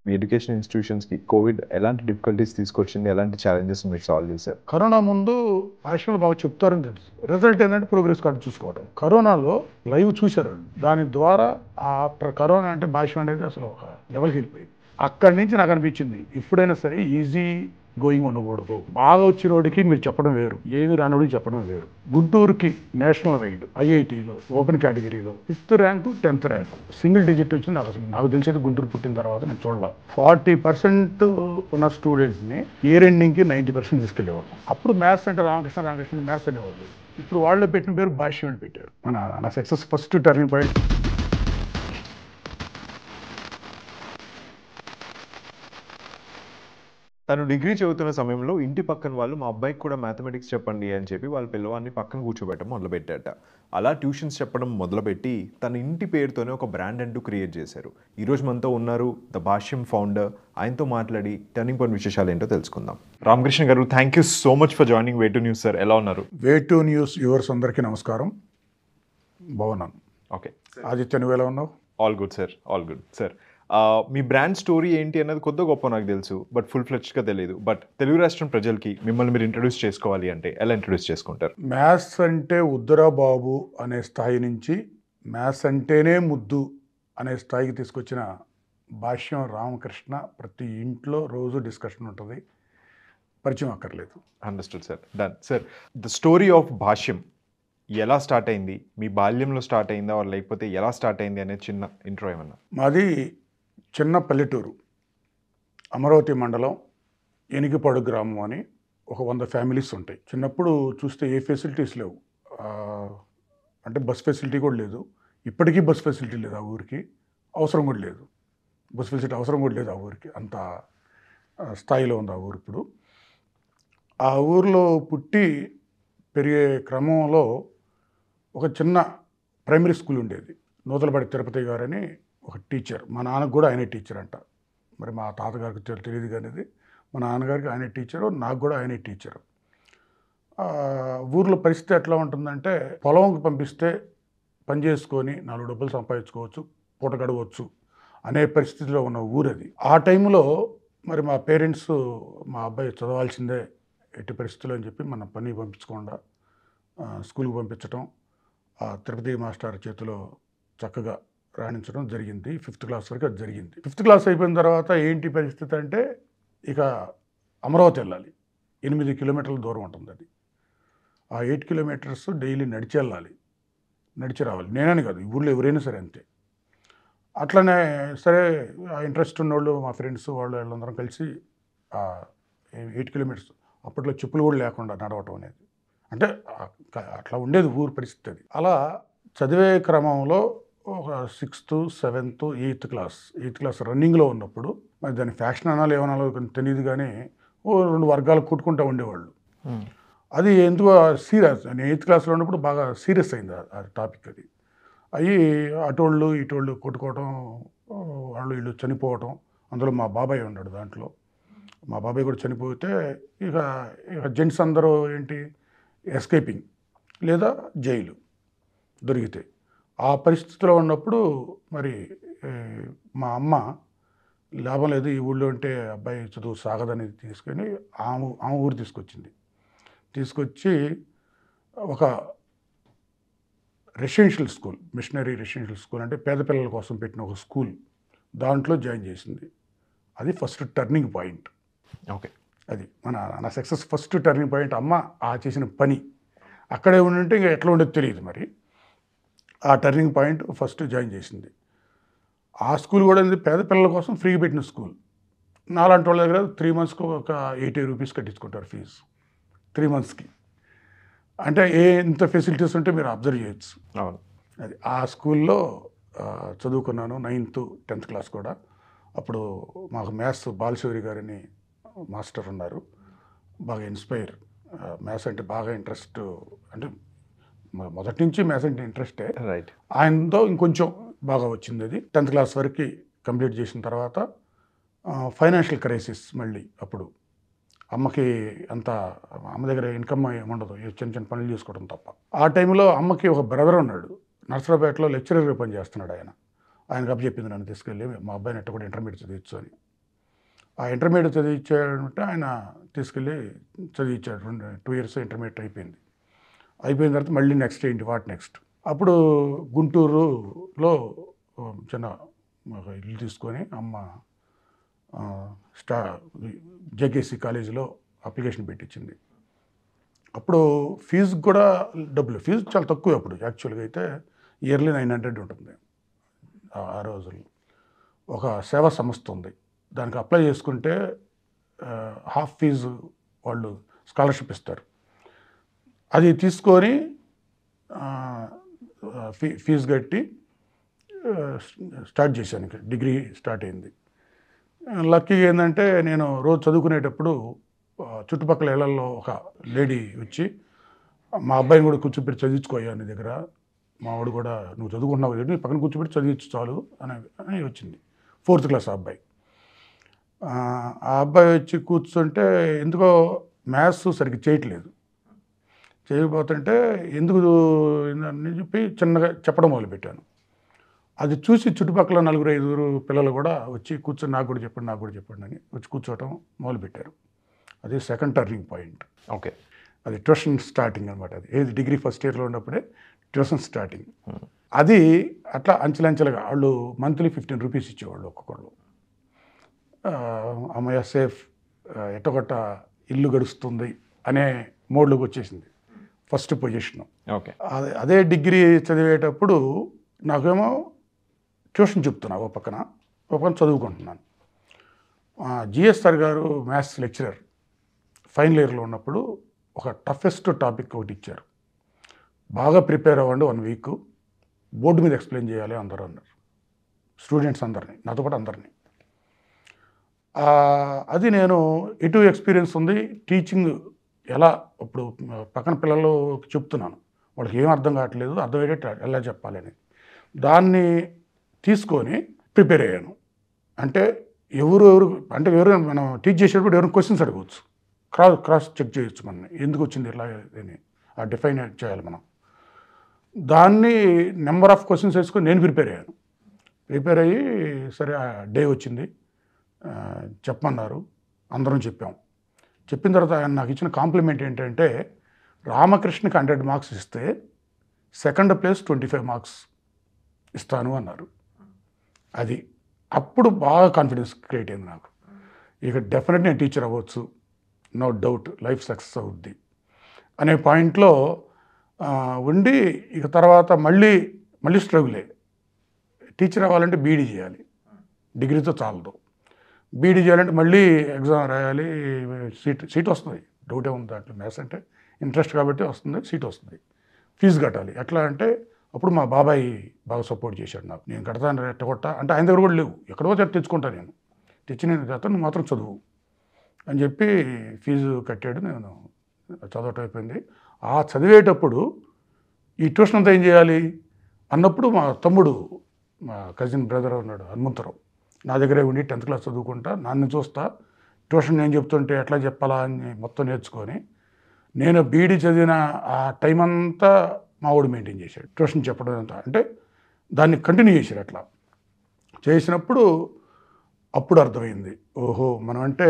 మీ education ఇన్‌స్టిట్యూషన్స్‌కి Covid ఎలాంటి difficulties తీసుకొచ్చింది? ఎలాంటి ఛాలెంజెస్‌ని మీరు సాల్వ్ చేశారు? కరోనా ముందు భాషలు బాగా చెప్తారని తెలుసు. రిజల్ట్ ఏంటంటే ప్రోగ్రెస్ కార్డు చూసుకోవడం. కరోనాలో లైవ్ చూశారు. దాని ద్వారా కరోనా అంటే భాష అనేది అసలు ఒక లెవెల్కి వెళ్ళిపోయింది. అక్కడి నుంచి నాకు అనిపించింది ఎప్పుడైనా సరే ఈజీ గోయింగ్ ఉండకూడదు. బాగా వచ్చిన వాడికి మీరు చెప్పడం వేరు, ఏమి రానోడికి చెప్పడం వేరు. గుంటూరుకి నేషనల్ వైడ్ ఐఐటీలో ఓపెన్ కేటగిరీలో 5th rank 10th rank single digit వచ్చింది. నాకు తెలిసేది గుంటూరు పుట్టిన తర్వాత నేను చూడాల 40% ఉన్న స్టూడెంట్ని ఇయర్ ఎండింగ్కి 90% తీసుకెళ్ళేవాడు. అప్పుడు మ్యాథ్స్ అంటే రామకృష్ణ మ్యాథ్స్ అనేవాళ్ళు. ఇప్పుడు వాళ్ళు పెట్టిన పేరు భాష్యం అని పెట్టారు. నా సక్సెస్ ఫస్ట్ టర్నింగ్ పాయింట్. తను డిగ్రీ చదువుతున్న సమయంలో ఇంటి పక్కన వాళ్ళు మా అబ్బాయికి కూడా మ్యాథమెటిక్స్ చెప్పండి అని చెప్పి వాళ్ళ పిల్లవాడిని పక్కన కూర్చోబెట్టడం మొదలుపెట్టాట. అలా ట్యూషన్స్ చెప్పడం మొదలుపెట్టి తన ఇంటి పేరుతోనే ఒక బ్రాండ్ అంటూ క్రియేట్ చేశారు. ఈరోజు మనతో ఉన్నారు ద భాష్యం ఫౌండర్. ఆయనతో మాట్లాడి టర్నింగ్ పాయింట్ విశేషాలు ఏంటో తెలుసుకుందాం. Ramakrishna garu, thank you so much for joining way two news sir. ఎలా ఉన్నారు? వే2 న్యూస్ వ్యూవర్స్ అందరికీ నమస్కారం. బాగున్నాను. ఓకే ఆదిత్య, నువ్వు ఎలా ఉన్నావు? All good sir, all good sir. మీ బ్రాండ్ స్టోరీ ఏంటి అన్నది కొద్ది గొప్ప నాకు తెలుసు, బట్ ఫుల్ ఫ్లెడ్జ్గా తెలియదు. బట్ తెలుగు రాష్ట్రం ప్రజలకి మిమ్మల్ని మీరు ఇంట్రడ్యూస్ చేసుకోవాలి అంటే ఎలా ఇంట్రడ్యూస్ చేసుకుంటారు? మ్యాథ్స్ అంటే ఉద్దరా బాబు అనే స్థాయి నుంచి మ్యాథ్స్ అంటేనే ముద్దు అనే స్థాయికి తీసుకొచ్చిన భాష్యం రామకృష్ణ. ప్రతి ఇంట్లో రోజు డిస్కషన్ ఉంటుంది, పరిచయం అక్కర్లేదు. Understood sir, done. Sir, the story of Bhashyam ఎలా స్టార్ట్ అయింది? మీ బాల్యంలో స్టార్ట్ అయిందా, లేకపోతే ఎలా స్టార్ట్ అయింది అనేది చిన్న ఇంట్రో ఏమన్నా? మాది చిన్న పల్లెటూరు, అమరావతి మండలం, ఎనిగిపాడు గ్రామం అని ఒక 100 ఫ్యామిలీస్ ఉంటాయి. చిన్నప్పుడు చూస్తే ఏ ఫెసిలిటీస్ లేవు. అంటే బస్ ఫెసిలిటీ కూడా లేదు. ఇప్పటికీ బస్ ఫెసిలిటీ లేదు ఆ ఊరికి, అవసరం కూడా లేదు. బస్ ఫెసిలిటీ అవసరం కూడా లేదు ఆ ఊరికి, అంత స్థాయిలో ఉంది ఆ ఊరు ఇప్పుడు. ఆ ఊరిలో పుట్టి పెరిగే క్రమంలో ఒక చిన్న ప్రైమరీ స్కూల్ ఉండేది. నూతలపాటి తిరుపతి గారని ఒక టీచర్. మా నాన్నకు కూడా ఆయనే టీచర్ అంట. మరి మా తాతగారికి తెలియదు కానీ ఇది, మా నాన్నగారికి ఆయనే టీచరు, నాకు కూడా ఆయనే టీచరు. ఊర్లో పరిస్థితి ఎట్లా ఉంటుందంటే, పొలంకి పంపిస్తే పని చేసుకొని 4 డబ్బులు సంపాదించుకోవచ్చు, పూట గడవచ్చు అనే పరిస్థితిలో ఉన్న ఊరది. ఆ టైంలో మరి మా పేరెంట్స్ మా అబ్బాయి చదవాల్సిందే ఎట్టి పరిస్థితుల్లో అని చెప్పి మన పని పంపించకుండా స్కూల్కి పంపించడం, తిరుపతి మాస్టర్ చేతిలో చక్కగా రాణించడం జరిగింది. 5th క్లాస్ వరకు అది జరిగింది. 5th క్లాస్ అయిపోయిన తర్వాత ఏంటి పరిస్థితి అంటే, ఇక అమరావతి వెళ్ళాలి. 8 కిలోమీటర్ల దూరం ఉంటుంది అది. ఆ 8 కిలోమీటర్స్ డైలీ నడిచి వెళ్ళాలి, నడిచి రావాలి. నేనని కాదు, ఈ ఊళ్ళో ఎవరైనా సరే అంతే. అట్లనే సరే ఇంట్రెస్ట్ ఉన్నోళ్ళు మా ఫ్రెండ్స్ వాళ్ళందరం కలిసి 8 కిలోమీటర్స్, అప్పట్లో చెప్పులు కూడా లేకుండా నడవటం అనేది, అంటే అట్లా ఉండేది ఊరు పరిస్థితి అది. అలా చదివే క్రమంలో ఒక 6th, 7th, 8th క్లాస్ రన్నింగ్లో ఉన్నప్పుడు, మరి దాని ఫ్యాక్షన్ అనాలో ఏమనాలో తెలియదు కానీ, 2 వర్గాలు కొట్టుకుంటూ ఉండేవాళ్ళు. అది ఎందుకో సీరియస్, నేను 8th క్లాస్లో ఉన్నప్పుడు బాగా సీరియస్ అయింది ఆ టాపిక్. అది అవి అటోళ్ళు ఇటోళ్ళు కొట్టుకోవటం, వాళ్ళు వీళ్ళు చనిపోవటం. అందులో మా బాబాయ్ ఉన్నాడు దాంట్లో. మా బాబాయ్ కూడా చనిపోతే ఇక జెంట్స్ అందరూ ఏంటి, ఎస్కేపింగ్ లేదా జైలు దొరికితే. ఆ పరిస్థితిలో ఉన్నప్పుడు మరి మా అమ్మ లాభం లేదు, ఈ ఊళ్ళో ఉంటే అబ్బాయి చదువు సాగదని తీసుకొని ఆమె ఊరు తీసుకొచ్చి ఒక residential school, missionary residential school అంటే పేద పిల్లల కోసం పెట్టిన ఒక స్కూల్, దాంట్లో జాయిన్ చేసింది. అది ఫస్ట్ టర్నింగ్ పాయింట్. ఓకే, అది నా సక్సెస్ ఫస్ట్ టర్నింగ్ పాయింట్. అమ్మ చేసిన పని అక్కడే ఉండింటే ఇంకా ఎట్లా ఉండేది తెలియదు. మరి ఆ టర్నింగ్ పాయింట్ ఫస్ట్ జాయిన్ చేసింది. ఆ స్కూల్ కూడా పేద పిల్లల కోసం ఫ్రీగా పెట్టిన స్కూల్. నాలాంటి వాళ్ళ దగ్గర 3 మంత్స్కి ఒక 80 రూపీస్ కట్టించుకుంటారు ఫీజు, 3 మంత్స్కి. అంటే ఇంత ఫెసిలిటీస్ ఉంటే మీరు అబ్జర్వ్ చేయొచ్చు. అది ఆ స్కూల్లో చదువుకున్నాను 9th, 10th క్లాస్ కూడా. అప్పుడు మాకు మ్యాథ్స్ బాలశౌరి గారని మాస్టర్ ఉన్నారు, బాగా ఇన్స్పైర్. మ్యాథ్స్ అంటే బాగా ఇంట్రెస్ట్, అంటే మొదటి నుంచి మ్యాథ్స్ అంటే ఇంట్రెస్టే. రైట్. ఆయనతో ఇంకొంచెం బాగా వచ్చింది. అది 10th క్లాస్ వరకు కంప్లీట్ చేసిన తర్వాత ఫైనాన్షియల్ క్రైసిస్. మళ్ళీ అప్పుడు అమ్మకి అమ్మ దగ్గర ఇన్కమ్ ఉండదు, చిన్న పనులు చేసుకోవడం తప్ప. ఆ టైంలో అమ్మకి ఒక బ్రదర్ ఉన్నాడు, నర్సరావుపేటలో లెక్చరర్గా పనిచేస్తున్నాడు. ఆయనకు అప్పచెప్పింది నన్ను తీసుకెళ్ళి, మా అబ్బాయిని ఎట్ట కూడా ఇంటర్మీడియట్ చదివచ్చు అని. ఆ ఇంటర్మీడియట్ చదివించాడంటే ఆయన తీసుకెళ్ళి చదివించాడు. 2 ఇయర్స్ ఇంటర్మీడియట్ అయిపోయింది. అయిపోయిన తర్వాత మళ్ళీ నెక్స్ట్ ఏంటి వాట్ నెక్స్ట్. అప్పుడు గుంటూరులో చిన్న ఒక ఇల్లు తీసుకొని అమ్మ జేకేసీ కాలేజీలో అప్లికేషన్ పెట్టించింది. అప్పుడు ఫీజు కూడా ఫీజు చాలా తక్కువ అప్పుడు. యాక్చువల్గా అయితే ఇయర్లీ 900 ఉంటుంది ఆ రోజుల్లో. ఒక సేవా సంస్థ ఉంది, దానికి అప్లై చేసుకుంటే హాఫ్ ఫీజు వాళ్ళు స్కాలర్షిప్ ఇస్తారు. అది తీసుకొని ఫీజు కట్టి స్టార్ట్ చేశాను. డిగ్రీ స్టార్ట్ అయింది. లక్కీగా ఏంటంటే నేను రోజు చదువుకునేటప్పుడు చుట్టుపక్కల ఇళ్లలో ఒక లేడీ వచ్చి మా అబ్బాయిని కూడా కూర్చోబెట్టి చదివించుకోయా నీ దగ్గర, మా వాడు కూడా నువ్వు చదువుకుంటున్నావు నీ పక్కన కూర్చోబెట్టి చదివించు చాలు అని వచ్చింది. 4th క్లాస్ ఆ అబ్బాయి. ఆ అబ్బాయి వచ్చి కూర్చుంటే ఎందుకో మ్యాథ్స్ సరిగ్గా చేయకపోతుంటే ఎందుకు అని చెప్పి చిన్నగా చెప్పడం మొదలుపెట్టాను. అది చూసి చుట్టుపక్కల 4-5 పిల్లలు కూడా వచ్చి కూర్చొని నాకు కూడా చెప్పండి అని వచ్చి కూర్చోవటం మొదలుపెట్టారు. అది సెకండ్ టర్నింగ్ పాయింట్. ఓకే. అది ట్యూషన్ స్టార్టింగ్ అనమాట. అది ఏది డిగ్రీ ఫస్ట్ ఇయర్లో ఉన్నప్పుడే ట్యూషన్ స్టార్టింగ్. అది అట్లా అంచెలంచెలుగా వాళ్ళు మంత్లీ 15 రూపీస్ ఇచ్చేవాళ్ళు ఒక్కొక్కళ్ళు. అమ్మయ్య సేఫ్, ఎట్టగొట్ట ఇల్లు గడుస్తుంది అనే మోడ్లోకి వచ్చేసింది ఫస్ట్ పొజిషను. ఓకే. అదే డిగ్రీ చదివేటప్పుడు నాకేమో ట్యూషన్ చెప్తున్నా ఒక పక్కన చదువుకుంటున్నాను. జిఎస్ఆర్ గారు మ్యాథ్స్ లెక్చరర్ ఫైనల్ ఇయర్లో ఉన్నప్పుడు ఒక టఫెస్ట్ టాపిక్ ఒకటి ఇచ్చారు. బాగా ప్రిపేర్ అవ్వండి 1 వీక్, బోర్డు మీద ఎక్స్ప్లెయిన్ చేయాలి అందరూ అన్నారు. స్టూడెంట్స్ అందరినీ, నాతో పాటు అందరినీ. అది నేను ఎటు ఎక్స్పీరియన్స్ ఉంది, టీచింగ్ ఎలా ఇప్పుడు పక్కన పిల్లలు చెప్తున్నాను, వాళ్ళకి ఏం అర్థం కావట్లేదు, అర్థమయ్యేటట్టు ఎలా చెప్పాలి అని దాన్ని తీసుకొని ప్రిపేర్ అయ్యాను. అంటే ఎవరు మనం టీచ్ చేసేటప్పుడు ఎవరైనా క్వశ్చన్స్ అడగవచ్చు, క్రాస్ చెక్ చేయొచ్చు మనని, ఎందుకు వచ్చింది ఇలా అని డిఫైన్ చేయాలి మనం. దాన్ని నెంబర్ ఆఫ్ క్వశ్చన్స్ వేసుకొని నేను ప్రిపేర్ అయ్యి సరే ఆ డే వచ్చింది, చెప్పమన్నారు, అందరం చెప్పిన తర్వాత ఆయన నాకు ఇచ్చిన కాంప్లిమెంట్ ఏంటంటే రామకృష్ణకి 100 మార్క్స్ ఇస్తే సెకండ్ ప్లేస్ 25 మార్క్స్ ఇస్తాను అన్నారు. అది అప్పుడు బాగా కాన్ఫిడెన్స్ క్రియేట్ అయింది నాకు. ఇక డెఫినెట్ నేను టీచర్ అవ్వచ్చు, నో డౌట్ లైఫ్ సక్సెస్ అవుద్ది అనే పాయింట్లో ఉండి, ఇక తర్వాత మళ్ళీ స్ట్రగులే. టీచర్ అవ్వాలంటే బీఈడీ చేయాలి, డిగ్రీతో చాలదు. బీఈడీ చేయాలంటే మళ్ళీ ఎగ్జామ్ రాయాలి, సీట్ వస్తుంది, డౌటే ఉంది దాంట్లో. మ్యాథ్స్ అంటే ఇంట్రెస్ట్ కాబట్టి వస్తుంది, సీట్ వస్తుంది, ఫీజు కట్టాలి. ఎట్లా అంటే అప్పుడు మా బాబాయ్ బాగా సపోర్ట్ చేశాడు నాకు. నేను కడతాను ఎట్టగొట్ట అంటే ఆయన దగ్గర కూడా లేవు, ఎక్కడో తెచ్చుకుంటాను నేను, తెచ్చిన తర్వాత నువ్వు మాత్రం చదువు అని చెప్పి ఫీజు కట్టాడు. నేను చదవటం అయిపోయింది. ఆ చదివేటప్పుడు ఈ ట్యూషన్ అంతా ఏం చేయాలి అన్నప్పుడు మా తమ్ముడు, మా కజిన్ బ్రదర్ ఉన్నాడు హనుమంతరావు, నా దగ్గరే ఉండి 10th క్లాస్ చదువుకుంటా, నన్ను చూస్తా, ట్యూషన్ నేను చెప్తుంటే ఎట్లా చెప్పాలా అని మొత్తం నేర్చుకొని నేను బీఈడీ చదివిన ఆ టైం అంతా మా వాడు మెయింటైన్ చేశాడు. ట్యూషన్ చెప్పడం అంతా అంటే దాన్ని కంటిన్యూ చేశాడు. అట్లా చేసినప్పుడు అప్పుడు అర్థమైంది, ఓహో మనం అంటే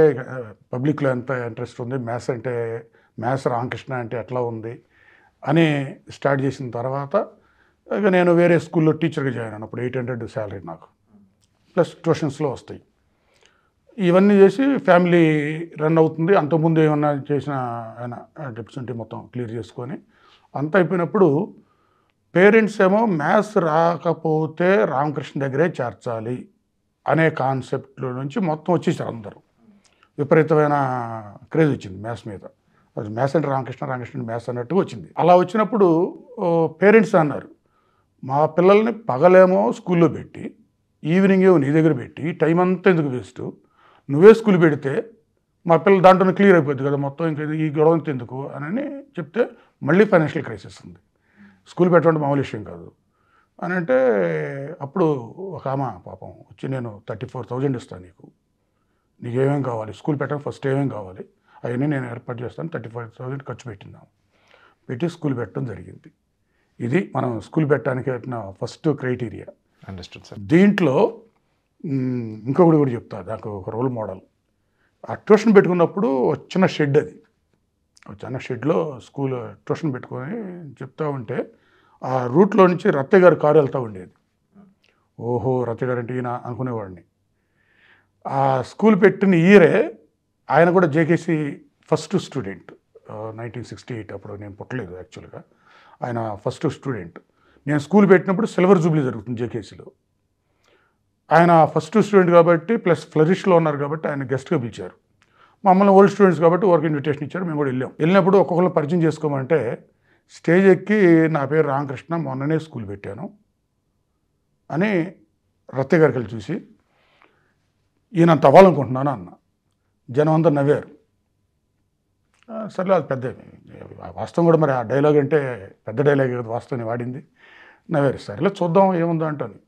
పబ్లిక్లో ఎంత ఇంట్రెస్ట్ ఉంది, మ్యాథ్స్ రామకృష్ణ అంటే ఎట్లా ఉంది అని స్టార్ట్ చేసిన తర్వాత ఇక నేను వేరే స్కూల్లో టీచర్గా జాయిన్ అయినా. అప్పుడు 800 శాలరీ నాకు, ప్లస్ ట్యూషన్స్లో వస్తాయి. ఇవన్నీ చేసి ఫ్యామిలీ రన్ అవుతుంది. అంతకుముందు ఏమన్నా చేసిన ఆయన డెప్యూటీ మొత్తం క్లియర్ చేసుకొని అంతా అయిపోయినప్పుడు పేరెంట్స్ ఏమో మ్యాథ్స్ రాకపోతే రామకృష్ణ దగ్గరే చేర్చాలి అనే కాన్సెప్ట్లో నుంచి మొత్తం వచ్చేసారు అందరూ. విపరీతమైన క్రేజ్ వచ్చింది మ్యాథ్స్ మీద. అది మ్యాథ్స్ అంటే రామకృష్ణ మ్యాథ్స్ అన్నట్టుగా వచ్చింది. అలా వచ్చినప్పుడు పేరెంట్స్ అన్నారు, మా పిల్లల్ని పగలేమో స్కూల్లో పెట్టి ఈవినింగ్ ఏమో నీ దగ్గర పెట్టి టైం అంతా ఎందుకు వేస్ట్, నువ్వే స్కూల్ పెడితే మా పిల్లలు దాంట్లోనే క్లియర్ అయిపోద్ది కదా మొత్తం, ఇంకా ఈ గొడవ ఎందుకు అని చెప్తే మళ్ళీ ఫైనాన్షియల్ క్రైసిస్ ఉంది. స్కూల్ పెట్టడం మామూలు విషయం కాదు అని అంటే అప్పుడు ఒక ఆమె పాపం వచ్చి నేను 34,000 ఇస్తాను నీకు ఏమేమి కావాలి, స్కూల్ పెట్టడం ఫస్ట్ ఏమేమి కావాలి అవన్నీ నేను ఏర్పాటు చేస్తాను, 35,000 ఖర్చు పెట్టి స్కూల్ పెట్టడం జరిగింది. ఇది మనం స్కూల్ పెట్టడానికి పెట్టిన ఫస్ట్ క్రైటీరియా. Understood sir. దీంట్లో ఇంకొకటి కూడా చెప్తా, నాకు ఒక రోల్ మోడల్ ఆ ట్యూషన్ పెట్టుకున్నప్పుడు ఒక చిన్న షెడ్ అది. ఒక చిన్న షెడ్‌లో స్కూల్ ట్యూషన్ పెట్టుకొని చెప్తా ఉంటే, ఆ రూట్‌లో నుంచి రత్తయ్య గారి కారు వెళ్తా ఉండేది. ఓహో! రత్తయ్య గారు అంటే ఈయన అనుకునేవాడిని. ఆ స్కూల్ పెట్టిన ఇయరే ఆయన కూడా జేకేసీ ఫస్ట్ స్టూడెంట్. 1968 అప్పుడు నేను పుట్టలేదు యాక్చువల్‌గా. ఆయన ఫస్ట్ స్టూడెంట్. నేను స్కూల్ పెట్టినప్పుడు సిల్వర్ జూబ్లీ జరుగుతుంది జేకేసీలో. ఆయన ఫస్ట్ స్టూడెంట్ కాబట్టి ప్లస్ ఫ్లరిష్‌లో ఉన్నారు కాబట్టి ఆయన గెస్ట్‌గా పిలిచారు. మమ్మల్ని ఓల్డ్ స్టూడెంట్స్ కాబట్టి వర్క్ ఇన్విటేషన్ ఇచ్చారు. మేము కూడా వెళ్ళాం. వెళ్ళినప్పుడు ఒక్కొక్కరిని పరిచయం చేసుకోమంటే స్టేజ్ ఎక్కి నా పేరు రామకృష్ణ, మొన్ననే స్కూల్ పెట్టాను అని రత్తయ్య గారికి వెళ్ళి చూసి, ఈయనంత అవ్వాలనుకుంటున్నాను అన్న. జనం అంతా నవ్వారు. సర్లే అది పెద్ద వాస్తవం కూడా మరి ఆ డైలాగ్ అంటే పెద్ద డైలాగ్ కదా వాస్తవాన్ని వాడింది. నవ్వారు. సరేలే చూద్దాం ఏముందో అంటాను.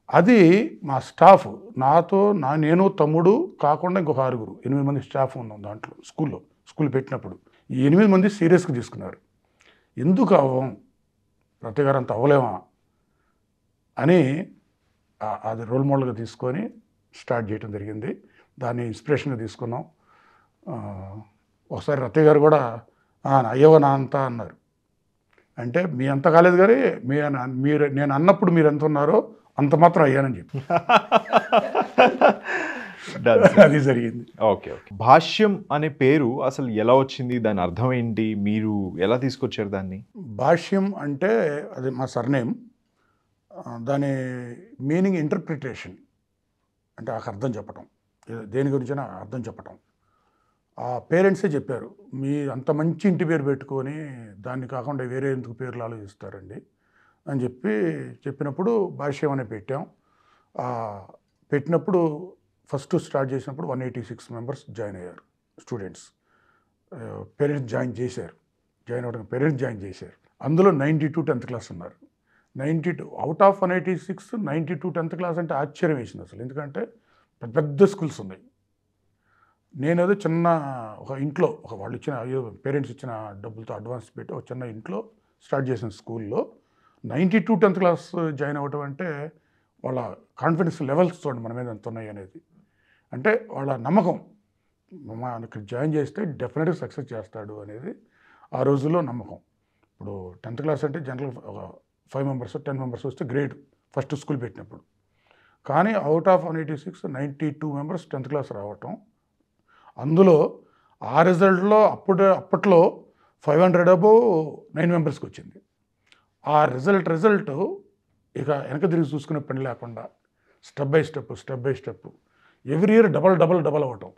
అది మా స్టాఫ్ నేను తమ్ముడు కాకుండా ఇంకొక 6 8 మంది స్టాఫ్ ఉన్నాం దాంట్లో స్కూల్ పెట్టినప్పుడు. ఈ 8 మంది సీరియస్గా తీసుకున్నారు. ఎందుకు అవ్వం, రత్తయ్య గారు అంత అవ్వలేమా అని అది రోల్ మోడల్గా తీసుకొని స్టార్ట్ చేయడం జరిగింది. దాన్ని ఇన్స్పిరేషన్గా తీసుకున్నాం. ఒకసారి రత్తయ్య గారు కూడా అయ్యవ నా అంతా అన్నారు. అంటే మీ అంత కాలేదు కానీ మీరు నేను అన్నప్పుడు మీరు ఎంత ఉన్నారో అంత మాత్రం అయ్యానని చెప్పి అది జరిగింది. ఓకే. భాష్యం అనే పేరు అసలు ఎలా వచ్చింది, దాని అర్థం ఏంటి, మీరు ఎలా తీసుకొచ్చారు దాన్ని? భాష్యం అంటే అది మా సర్నేమ్. దాని మీనింగ్ ఇంటర్ప్రిటేషన్ అంటే నాకు అర్థం చెప్పటం, దేని గురించైనా అర్థం చెప్పటం. ఆ పేరెంట్సే చెప్పారు, మీ అంత మంచి ఇంటి పేరు పెట్టుకొని దాన్ని కాకుండా వేరే ఎందుకు పేర్లు ఆలోచిస్తారండి అని చెప్పినప్పుడు భాష్యం అనే పెట్టాం. పెట్టినప్పుడు ఫస్ట్ స్టార్ట్ చేసినప్పుడు 186 మెంబర్స్ జాయిన్ అయ్యారు స్టూడెంట్స్. పేరెంట్స్ జాయిన్ అవ్వడం పేరెంట్స్ జాయిన్ చేశారు. అందులో 92 10th క్లాస్ ఉన్నారు. 92 అవుట్ ఆఫ్ 186 92 10th క్లాస్ అంటే ఆశ్చర్యం వేసింది అసలు. ఎందుకంటే పెద్ద పెద్ద స్కూల్స్ ఉన్నాయి. నేనేదో చిన్న ఒక ఇంట్లో వాళ్ళు ఇచ్చిన పేరెంట్స్ ఇచ్చిన డబ్బులతో అడ్వాన్స్ పెట్టి ఒక చిన్న ఇంట్లో స్టార్ట్ చేసిన స్కూల్లో 92 10th క్లాస్ జాయిన్ అవ్వటం అంటే వాళ్ళ కాన్ఫిడెన్స్ లెవెల్స్ చూడండి మన మీద ఎంత ఉన్నాయి అనేది. అంటే వాళ్ళ నమ్మకం, ఇక్కడ జాయిన్ చేస్తే డెఫినెట్గా సక్సెస్ చేస్తాడు అనేది ఆ రోజుల్లో నమ్మకం. ఇప్పుడు 10th క్లాస్ అంటే జనరల్ ఒక 5 మెంబర్స్ 10 మెంబర్స్ వస్తే గ్రేడ్ ఫస్ట్ స్కూల్ పెట్టినప్పుడు. కానీ out of 186 92 members 10th class రావటం, అందులో ఆ రిజల్ట్లో అప్పట్లో 500 అబోవ్ 9 మెంబర్స్కి వచ్చింది. ఆ రిజల్ట్ ఇక వెనక తిరిగి చూసుకునే పని లేకుండా step by step every year double అవ్వటం,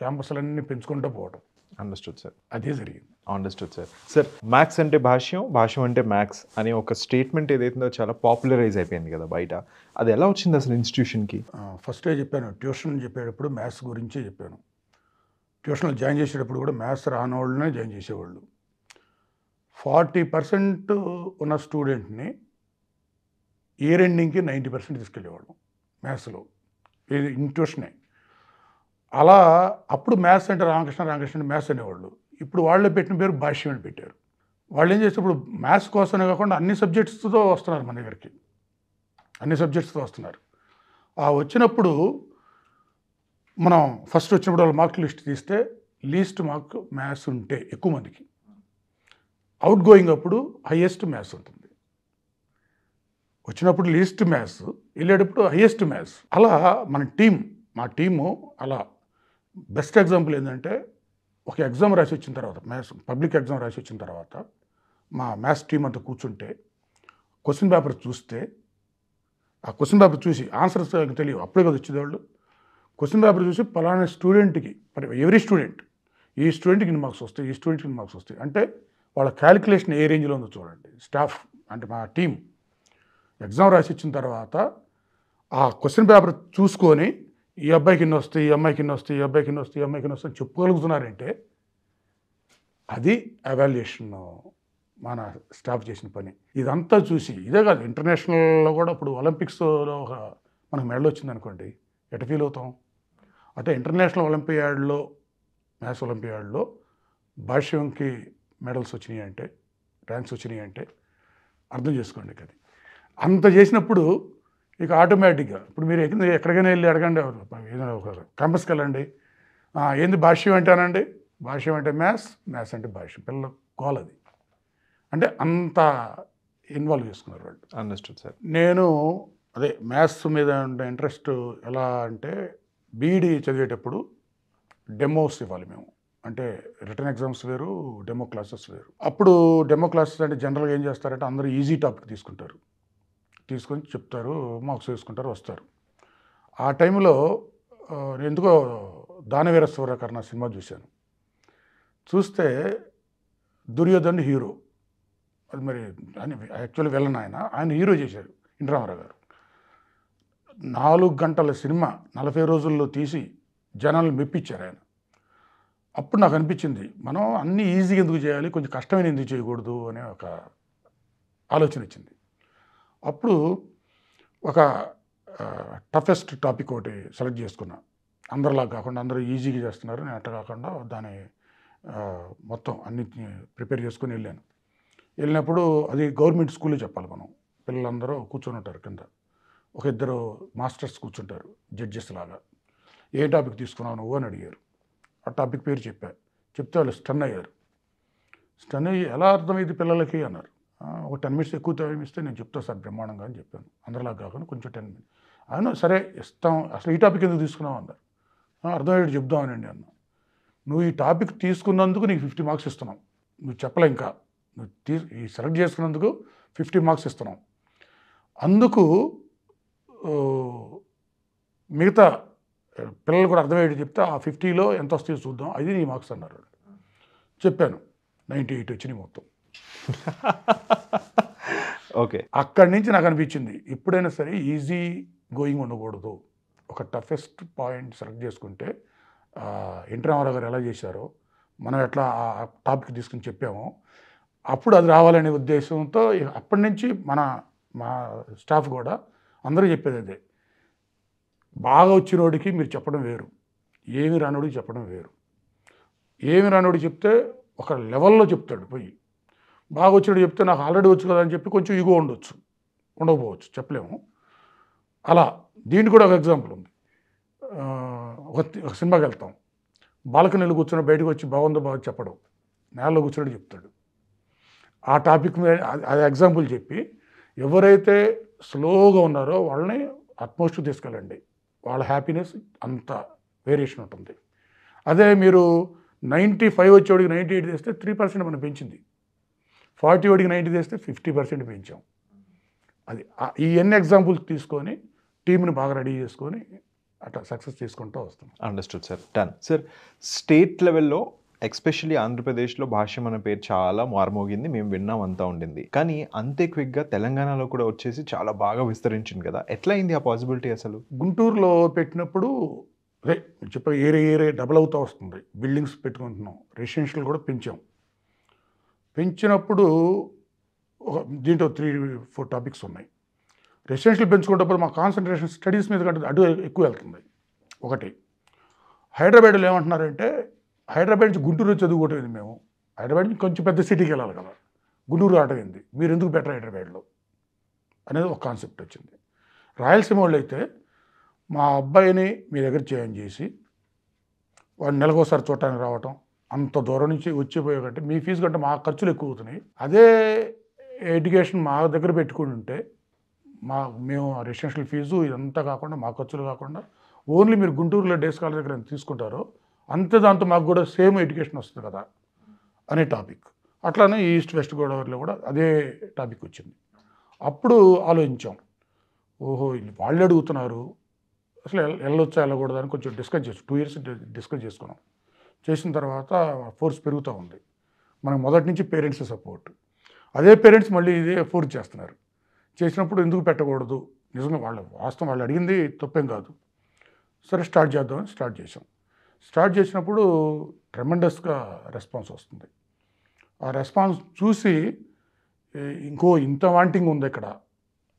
క్యాంపస్లన్నీ పెంచుకుంటూ పోవటం. Understood sir. అదే జరిగింది. Understood sir. సార్, మ్యాథ్స్ అంటే భాష్యం అంటే మ్యాథ్స్ అనే ఒక స్టేట్మెంట్ ఏదైతుందో చాలా పాపులరైజ్ అయిపోయింది కదా బయట. అది ఎలా వచ్చింది అసలు ఇన్స్టిట్యూషన్కి? ఫస్టే చెప్పాను, ట్యూషన్ చెప్పేటప్పుడు మ్యాథ్స్ గురించే చెప్పాను. ట్యూషన్లో జాయిన్ చేసేటప్పుడు కూడా మ్యాథ్స్ రాని వాళ్ళనే జాయిన్ చేసేవాళ్ళు. 40% ఉన్న స్టూడెంట్ని ఇయర్ ఎండింగ్కి 90% తీసుకెళ్ళేవాళ్ళం మ్యాథ్స్లో, ఇది ట్యూషనే. అలా అప్పుడు మ్యాథ్స్ అంటే రామకృష్ణ మ్యాథ్స్ అనేవాళ్ళు. ఇప్పుడు వాళ్ళే పెట్టిన పేరు భాష్యం అని పెట్టారు. వాళ్ళు ఏం చేస్తే ఇప్పుడు మ్యాథ్స్ కోసమే కాకుండా అన్ని సబ్జెక్ట్స్తో వస్తున్నారు మన దగ్గరికి, అన్ని సబ్జెక్ట్స్తో వస్తున్నారు. వచ్చినప్పుడు మనం ఫస్ట్ వచ్చినప్పుడు వాళ్ళ మార్క్ లిస్ట్ తీస్తే లీస్ట్ మార్క్ మ్యాథ్స్ ఉంటే ఎక్కువ మందికి, అవుట్ గోయింగ్ అప్పుడు హైయెస్ట్ మ్యాథ్స్ ఉంటుంది. వచ్చినప్పుడు లీస్ట్ మ్యాథ్స్, వెళ్ళేటప్పుడు హైయెస్ట్ మ్యాథ్స్. అలా మా టీము అలా. బెస్ట్ ఎగ్జాంపుల్ ఏంటంటే ఒక ఎగ్జామ్ రాసి వచ్చిన తర్వాత, మ్యాథ్స్ పబ్లిక్ ఎగ్జామ్ రాసి వచ్చిన తర్వాత మా మ్యాథ్స్ టీం అంతా కూర్చుంటే క్వశ్చన్ పేపర్ చూస్తే, ఆ క్వశ్చన్ పేపర్ చూసి ఆన్సర్స్ తెలియవు, అప్పుడే కదా వచ్చేవాళ్ళు. క్వశ్చన్ పేపర్ చూసి పలానా స్టూడెంట్కి, ఎవ్రీ స్టూడెంట్, ఈ స్టూడెంట్కి ఇన్ని మార్క్స్ వస్తాయి, ఈ స్టూడెంట్కి ఇన్ని మార్క్స్ వస్తాయి అంటే వాళ్ళ క్యాలిక్యులేషన్ ఏ రేంజ్లో ఉందో చూడండి. స్టాఫ్ అంటే మా టీం ఎగ్జామ్ రాసి ఇచ్చిన తర్వాత ఆ క్వశ్చన్ పేపర్ చూసుకొని ఈ అబ్బాయికి ఇన్ని వస్తాయి, ఈ అమ్మాయికి ఇన్ని వస్తాయి, ఈ అబ్బాయికి ఇన్ని వస్తాయి, ఈ అమ్మాయికి ఇన్ని వస్తాయి చెప్పగలుగుతున్నారంటే అది ఎవాల్యుయేషన్ మన స్టాఫ్ చేసిన పని. ఇదంతా చూసి, ఇదే కాదు ఇంటర్నేషనల్లో కూడా ఇప్పుడు ఒలింపిక్స్లో ఒక మనకు మెడల్ వచ్చింది అనుకోండి, ఎట ఫీల్ అవుతాం. అంటే ఇంటర్నేషనల్ ఒలింపియాడ్లో, మ్యాథ్స్ ఒలింపియాడ్లో భాష్యంకి మెడల్స్ వచ్చినాయి అంటే, ర్యాంక్స్ వచ్చినాయి అంటే అర్థం చేసుకోండి. అది అంత చేసినప్పుడు ఇక ఆటోమేటిక్గా ఇప్పుడు మీరు ఎక్కడికైనా వెళ్ళి అడగండి, ఏదైనా ఒక క్యాంపస్కి వెళ్ళండి, ఏంది భాష్యం అంటానండి, భాష్యం అంటే మ్యాథ్స్, మ్యాథ్స్ అంటే భాష్యం, పిల్లల గోలది. అంటే అంత ఇన్వాల్వ్ చేసుకున్నారు వాళ్ళు. Understood sir. నేను అదే మ్యాథ్స్ మీద ఉండే ఇంట్రెస్ట్ ఎలా అంటే బీఈడీ చదివేటప్పుడు డెమోస్ ఇవ్వాలి మేము. అంటే రిటర్న్ ఎగ్జామ్స్ వేరు, డెమో క్లాసెస్ వేరు. అప్పుడు డెమో క్లాసెస్ అంటే జనరల్గా ఏం చేస్తారంటే అందరూ ఈజీ టాపిక్ తీసుకుంటారు, తీసుకొని చెప్తారు, మార్క్స్ వేసుకుంటారు, వస్తారు. ఆ టైంలో నేను ఎందుకో దానవీర సూర్యకర్ణ సినిమా చూశాను. చూస్తే దుర్యోధన్ హీరో, అది మరి అని యాక్చువల్లీ విలన్ ఆయన హీరో చేశారు ఎన్టీ రామారావు గారు. 4 గంటల సినిమా 40 రోజుల్లో తీసి జనాలను మెప్పించారు ఆయన. అప్పుడు నాకు అనిపించింది, మనం అన్నీ ఈజీగా ఎందుకు చేయాలి, కొంచెం కష్టమైన ఎందుకు చేయకూడదు అనే ఒక ఆలోచన వచ్చింది. అప్పుడు ఒక టఫెస్ట్ టాపిక్ ఒకటి సెలెక్ట్ చేసుకున్నా. అందరిలా కాకుండా, అందరూ ఈజీగా చేస్తున్నారు, నేను అట్లా కాకుండా దాని మొత్తం అన్నిటిని ప్రిపేర్ చేసుకుని వెళ్ళాను. వెళ్ళినప్పుడు అది గవర్నమెంట్ స్కూల్లో చెప్పాలి మనం. పిల్లలందరూ కూర్చొని ఉంటారు కింద, ఒక ఇద్దరు మాస్టర్స్ కూర్చుంటారు జడ్జెస్ లాగా. ఏ టాపిక్ తీసుకున్నావు నువ్వు అని అడిగారు. ఆ టాపిక్ పేరు చెప్తే వాళ్ళు స్టన్ అయ్యారు. స్టన్ అయ్యి ఎలా అర్థమైంది పిల్లలకి అన్నారు. ఒక 10 minutes ఎక్కువ టైం ఇస్తే నేను చెప్తాను సార్ బ్రహ్మాండంగా అని చెప్పాను. అందరిలా కాకుండా కొంచెం 10 minutes. అవును సరే ఇస్తాం, అసలు ఈ టాపిక్ ఎందుకు తీసుకున్నావు అన్నారు. అర్థమయ్యేది చెప్దామనండి అన్న. నువ్వు ఈ టాపిక్ తీసుకున్నందుకు నీకు 50 marks ఇస్తున్నాం, నువ్వు చెప్పలే ఇంకా, నువ్వు ఈ సెలెక్ట్ చేసుకున్నందుకు 50 marks ఇస్తున్నాం, అందుకు మిగతా పిల్లలు కూడా అర్థమయ్యేది చెప్తే ఆ 50లో ఎంత వస్తాయో చూద్దాం, అది నీ మార్క్స్ అన్నారు. చెప్పాను, 98 వచ్చినాయి మొత్తం. ఓకే. అక్కడి నుంచి నాకు అనిపించింది ఎప్పుడైనా సరే ఈజీ గోయింగ్ ఉండకూడదు. ఒక టఫెస్ట్ పాయింట్ సెలెక్ట్ చేసుకుంటే ఎన్టీ రామారావు గారు ఎలా చేశారో, మనం ఎట్లా ఆ టాపిక్ తీసుకుని చెప్పామో అప్పుడు అది రావాలనే ఉద్దేశంతో అప్పటి నుంచి మా స్టాఫ్ కూడా అందరూ చెప్పేది అదే. బాగా వచ్చినోడికి మీరు చెప్పడం వేరు, ఏమి రానోడికి చెప్పడం వేరు. ఏమి రానోడికి చెప్తే ఒక లెవెల్లో చెప్తాడు పోయి, బాగా వచ్చినోడు చెప్తే నాకు ఆల్రెడీ వచ్చు కదా అని చెప్పి కొంచెం ఈగో ఉండకపోవచ్చు, చెప్పలేము. అలా దీనికి కూడా ఒక ఎగ్జాంపుల్ ఉంది. ఒక సినిమాకి వెళ్తాం, బాల్కనీలో కూర్చొని బయటకు వచ్చి బాగుందో బాగా చెప్పడం, నేలలో కూర్చొని చెప్తాడు. ఆ టాపిక్ మీద అది ఎగ్జాంపుల్ చెప్పి ఎవరైతే స్లోగా ఉన్నారో వాళ్ళని అట్మోస్ట్ తీసుకెళ్ళండి, వాళ్ళ హ్యాపీనెస్ అంత వేరియేషన్ ఉంటుంది. అదే మీరు 95 వచ్చేవాడికి 98 తెస్తే 3% మనం పెంచింది, 40 వాడికి 90 తెస్తే 50% పెంచాం. అది ఈ ఎన్ని ఎగ్జాంపుల్స్ తీసుకొని టీంని బాగా రెడీ చేసుకొని అట్లా సక్సెస్ చేసుకుంటూ వస్తాం. Understood sir. Done sir. State లెవెల్లో ఎస్పెషల్లీ ఆంధ్రప్రదేశ్లో భాష్యం అనే పేరు చాలా మారుమోగింది, మేము విన్నాం, అంతా ఉండింది. కానీ అంతే క్విక్గా తెలంగాణలో కూడా వచ్చేసి చాలా బాగా విస్తరించింది కదా, ఎట్లా అయింది ఆ పాసిబిలిటీ అసలు? గుంటూరులో పెట్టినప్పుడు అదే చెప్పే ఏరియా డబుల్ అవుతూ వస్తుంది, బిల్డింగ్స్ పెట్టుకుంటున్నాం, రెసిడెన్షియల్ కూడా పెంచినప్పుడు దీంట్లో 3-4 టాపిక్స్ ఉన్నాయి. రెసిడెన్షియల్ పెంచుకునేటప్పుడు మా కాన్సన్ట్రేషన్ స్టడీస్ మీద కంటే అటు ఎక్కువ వెళ్తుంది. ఒకటి హైదరాబాద్లో ఏమంటున్నారంటే, హైదరాబాద్ నుంచి గుంటూరు చదువుకోవటం, మేము హైదరాబాద్ నుంచి కొంచెం పెద్ద సిటీకి వెళ్ళాలి కదా, గుంటూరు ఆటమైంది, మీరు ఎందుకు బెటర్ హైదరాబాద్లో అనేది ఒక కాన్సెప్ట్ వచ్చింది. రాయలసీమ వాళ్ళు అయితే మా అబ్బాయిని మీ దగ్గర జాయిన్ చేసి వాడు నెలకోసారి చూడటానికి రావటం, అంత దూరం నుంచి వచ్చిపోయే కంటే మీ ఫీజు కంటే మా ఖర్చులు ఎక్కువ అవుతున్నాయి, అదే ఎడ్యుకేషన్ మా దగ్గర పెట్టుకుని ఉంటే మేము రెసిడెన్షియల్ ఫీజు ఇదంతా కాకుండా మా ఖర్చులు కాకుండా ఓన్లీ మీరు గుంటూరులో డే స్కాలర్ దగ్గర ఎంత తీసుకుంటారో అంతే దాంతో మాకు కూడా సేమ్ ఎడ్యుకేషన్ వస్తుంది కదా అనే టాపిక్. అట్లానే ఈస్ట్ వెస్ట్ గోదావరిలో కూడా అదే టాపిక్ వచ్చింది. అప్పుడు ఆలోచించాం, ఓహో వాళ్ళు అడుగుతున్నారు, అసలు వెళ్ళొచ్చా వెళ్ళకూడదు అని కొంచెం డిస్కస్ చేసి 2 years డిస్కస్ చేసుకున్నాం. చేసిన తర్వాత ఫోర్స్ పెరుగుతూ ఉంది, మనకు మొదటి నుంచి పేరెంట్స్ సపోర్ట్, అదే పేరెంట్స్ మళ్ళీ ఇదే ఫోర్స్ చేస్తున్నారు. చేసినప్పుడు ఎందుకు పెట్టకూడదు, నిజంగా వాస్తవం వాళ్ళు అడిగింది తప్పేం కాదు, సరే స్టార్ట్ చేద్దామని స్టార్ట్ చేసినప్పుడు ట్రెమెండస్గా రెస్పాన్స్ వస్తుంది. ఆ రెస్పాన్స్ చూసి ఇంత వాంటింగ్ ఉంది ఇక్కడ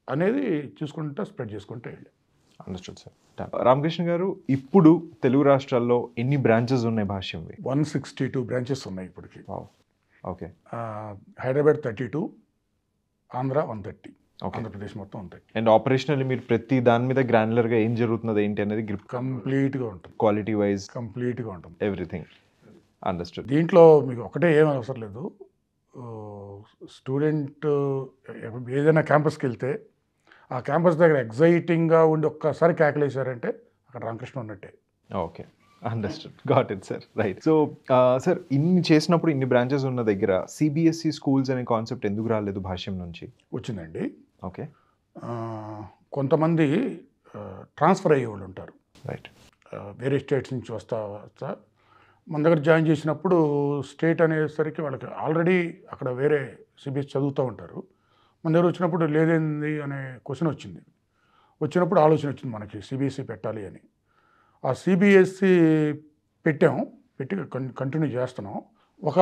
అనేది చూసుకుంటూ స్ప్రెడ్ చేసుకుంటూ వెళ్ళి. Understood sir. రామకృష్ణ గారు, ఇప్పుడు తెలుగు రాష్ట్రాల్లో ఎన్ని బ్రాంచెస్ ఉన్నాయి భాష్యంవి? 162 బ్రాంచెస్ ఉన్నాయి ఇప్పటికి. ఓకే. హైదరాబాద్ 32, ఆంధ్ర 130. Okay. ఆంధ్రప్రదేశ్ మొత్తం ఉంటాయి. అండ్ ఆపరేషనల్లీ మీరు ప్రతి దాని మీద గ్రాన్యులర్గా ఏం జరుగుతున్నది ఏంటి అనేది గ్రిప్ కంప్లీట్గా ఉంటుంది, క్వాలిటీ వైజ్ కంప్లీట్గా ఉంటుంది. Everything understood. దీంట్లో మీకు ఒకటే ఏం అవసరం లేదు. స్టూడెంట్ ఏదైనా క్యాంపస్కి వెళ్తే ఆ క్యాంపస్ దగ్గర ఎగ్జైటింగ్గా ఉండి ఒక్కసారి క్యాకులేసారంటే అక్కడ రామకృష్ణ ఉన్నట్టే. Okay, understood, got it sir. Right. So sir, ఇన్ని చేసినప్పుడు ఇన్ని బ్రాంచెస్ ఉన్న దగ్గర సిబిఎస్ఈ స్కూల్స్ అనే కాన్సెప్ట్ ఎందుకు రాలేదు భాష్యం నుంచి? వచ్చిందండి. ఓకే. కొంతమంది ట్రాన్స్ఫర్ అయ్యేవాళ్ళు ఉంటారు, రైట్. వేరే స్టేట్స్ నుంచి వస్తా మన దగ్గర జాయిన్ చేసినప్పుడు స్టేట్ అనేసరికి వాళ్ళకి ఆల్రెడీ అక్కడ వేరే సిబిఎస్ఈ చదువుతూ ఉంటారు. మన దగ్గర వచ్చినప్పుడు లేదేంది అనే క్వశ్చన్ వచ్చినప్పుడు ఆలోచన వచ్చింది మనకి సిబిఎస్ఈ పెట్టాలి అని. ఆ సిబిఎస్ఈ పెట్టి కంటిన్యూ చేస్తున్నాం. ఒక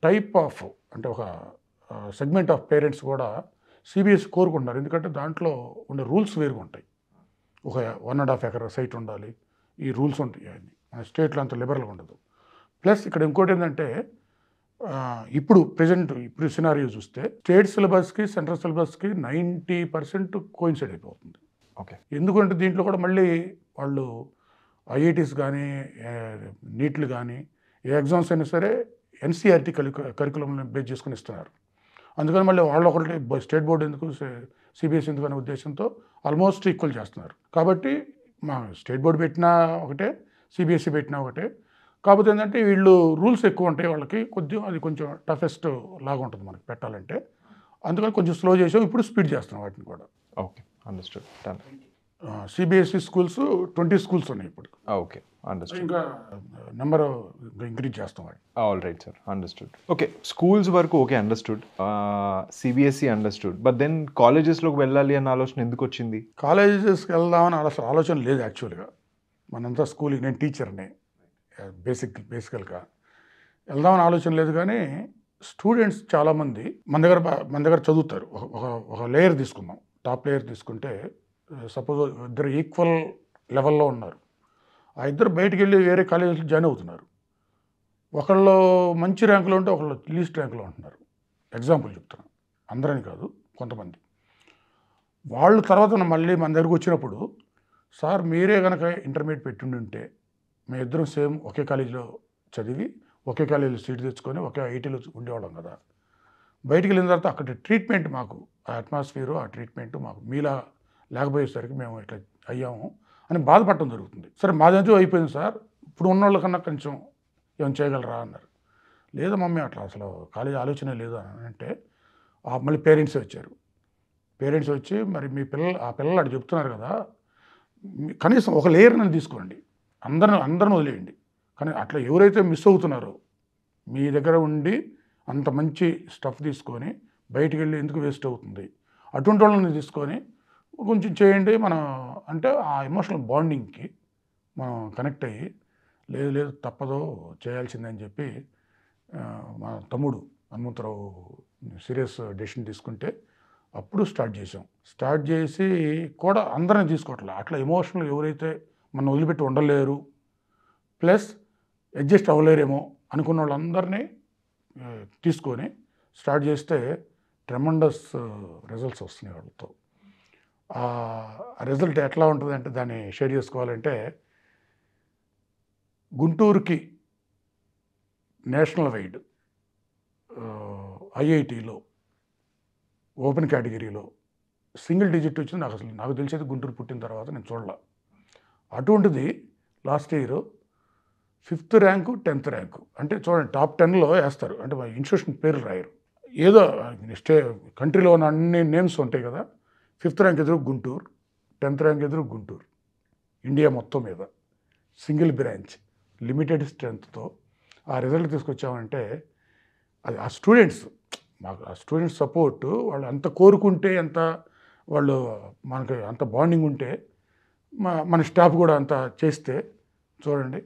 టైప్ ఆఫ్ అంటే ఒక సెగ్మెంట్ ఆఫ్ పేరెంట్స్ కూడా సిబిఎస్ఈ కోరుకుంటున్నారు. ఎందుకంటే దాంట్లో ఉండే రూల్స్ వేరుగా ఉంటాయి. ఒక 1.5 ఎకర్ సైట్ ఉండాలి, ఈ రూల్స్ ఉంటాయి. మన స్టేట్లో అంత లిబరల్గా ఉండదు. ప్లస్ ఇక్కడ ఇంకోటి ఏంటంటే ఇప్పుడు సినారియో చూస్తే స్టేట్ సిలబస్కి సెంట్రల్ సిలబస్కి 90% కోయిన్సైడ్ అయిపోతుంది. ఓకే. ఎందుకంటే దీంట్లో కూడా మళ్ళీ వాళ్ళు ఐఐటీస్ కానీ నీట్లు కానీ ఏ ఎగ్జామ్స్ అయినా సరే ఎన్సీఆర్టీ కరికులంని బేస్ చేసుకుని ఇస్తున్నారు. అందుకని మళ్ళీ వాళ్ళు ఒకటి స్టేట్ బోర్డు ఎందుకు సిబిఎస్ఈ ఎందుకు అనే ఉద్దేశంతో ఆల్మోస్ట్ ఈక్వల్ చేస్తున్నారు. కాబట్టి మా స్టేట్ బోర్డు పెట్టినా ఒకటే, సిబిఎస్ఈ పెట్టినా ఒకటే. కాకపోతే ఏంటంటే వీళ్ళు రూల్స్ ఎక్కువ ఉంటాయి, వాళ్ళకి అది కొంచెం టఫెస్ట్ లాగా ఉంటుంది మనకి పెట్టాలంటే. అందుకని కొంచెం స్లో చేసాం, ఇప్పుడు స్పీడ్ చేస్తున్నాం వాటిని కూడా. Okay, understood. Done. CBSE schools 20 schools ఉన్నాయి ఇప్పుడు. Okay, understood. ఇంకా నెంబర్ ఇంక్రీజ్ చేస్తాం వాటి. All right sir, understood. Okay, schools వరకు okay, understood. CBSE understood. But then కాలేజెస్లోకి వెళ్ళాలి అన్న ఆలోచన ఎందుకు వచ్చింది? కాలేజెస్కి వెళ్దామని అసలు ఆలోచన లేదు యాక్చువల్గా. మనంతా స్కూల్కి, నేను టీచర్ని బేసికల్గా వెళ్దామని ఆలోచన లేదు. కానీ స్టూడెంట్స్ చాలామంది మన దగ్గర చదువుతారు. ఒక లేయర్ తీసుకుందాం, టాప్ లేయర్ తీసుకుంటే సపోజ్ ఇద్దరు ఈక్వల్ లెవెల్లో ఉన్నారు. ఆ ఇద్దరు బయటికి వెళ్ళి వేరే కాలేజీలో జాయిన్ అవుతున్నారు. ఒకళ్ళు మంచి ర్యాంకులో ఉంటే ఒకళ్ళు లీస్ట్ ర్యాంకులో ఉంటున్నారు. ఎగ్జాంపుల్ చెప్తున్నాను, అందరని కాదు, కొంతమంది. వాళ్ళు తర్వాత మళ్ళీ మన దగ్గరకు వచ్చినప్పుడు, సార్ మీరే కనుక ఇంటర్మీడియట్ పెట్టుండి ఉంటే మేము ఇద్దరం సేమ్ ఒకే కాలేజీలో చదివి ఒకే కాలేజీలో సీట్ తెచ్చుకొని ఒకే ఐటీలో ఉండేవాళ్ళం కదా. బయటికి వెళ్ళిన తర్వాత అక్కడ ట్రీట్మెంట్ మాకు, ఆ అట్మాస్ఫియరు, ఆ ట్రీట్మెంట్ మాకు మీలా లేకపోయేసరికి మేము ఇట్లా అయ్యాము అని బాధపడటం జరుగుతుంది. సరే మాదంతా అయిపోయింది సార్, ఇప్పుడు ఉన్నోళ్ళ కన్నా కొంచెం ఏమైనా చేయగలరా అన్నారు. లేదా మమ్మీ అట్లా అసలు కాలేజీ ఆలోచనే లేదు అని అంటే మళ్ళీ పేరెంట్స్ వచ్చి మరి మీ ఆ పిల్లలు అటు చెప్తున్నారు కదా, కనీసం ఒక లేయర్ నన్ను తీసుకోండి, అందరిని వదిలేయండి. కానీ అట్లా ఎవరైతే మిస్ అవుతున్నారో మీ దగ్గర ఉండి అంత మంచి స్టఫ్ తీసుకొని బయటికి వెళ్ళి ఎందుకు వేస్ట్ అవుతుంది, అటువంటి వాళ్ళని తీసుకొని కొంచెం చేయండి మనం అంటే ఆ ఎమోషనల్ బాండింగ్కి మనం కనెక్ట్ అయ్యి లేదు తప్పదో చేయాల్సిందని చెప్పి మా తమ్ముడు హనుమంతరావు సీరియస్ డెసిషన్ తీసుకుంటే అప్పుడు స్టార్ట్ చేసి కూడా అందరిని తీసుకోవట్లేదు. అట్లా ఎమోషనల్ ఎవరైతే మనం వదిలిపెట్టి ఉండలేరు, ప్లస్ అడ్జస్ట్ అవ్వలేరేమో అనుకున్న వాళ్ళందరినీ తీసుకొని స్టార్ట్ చేస్తే ట్రెమండస్ రిజల్ట్స్ వస్తున్నాయి వాళ్ళతో. ఆ రిజల్ట్ ఎట్లా ఉంటుంది అంటే దాన్ని షేర్ చేసుకోవాలంటే, గుంటూరుకి నేషనల్ వైడ్ ఐఐటీలో ఓపెన్ కేటగిరీలో సింగిల్ డిజిట్ వచ్చింది. నాకు తెలిసేది గుంటూరు పుట్టిన తర్వాత నేను చూడలే. అటువంటిది last year 5th rank 10th rank అంటే చూడండి, టాప్ 10లో వేస్తారు. అంటే మా ఇన్స్టిట్యూషన్ పేరు రాయరు, ఏదో కంట్రీలో ఉన్న అన్ని నేమ్స్ ఉంటాయి కదా. 5th ర్యాంక్ ఎదురు గుంటూరు, 10th ర్యాంక్ ఎదురు గుంటూరు. ఇండియా మొత్తం మీద సింగిల్ బ్రాంచ్ లిమిటెడ్ స్ట్రెంగ్త్తో ఆ రిజల్ట్ తీసుకొచ్చామంటే అది ఆ స్టూడెంట్స్ సపోర్టు, వాళ్ళు అంత కోరుకుంటే, వాళ్ళు మనకి అంత బాండింగ్ ఉంటే, మన స్టాఫ్ కూడా అంత చేస్తే చూడండి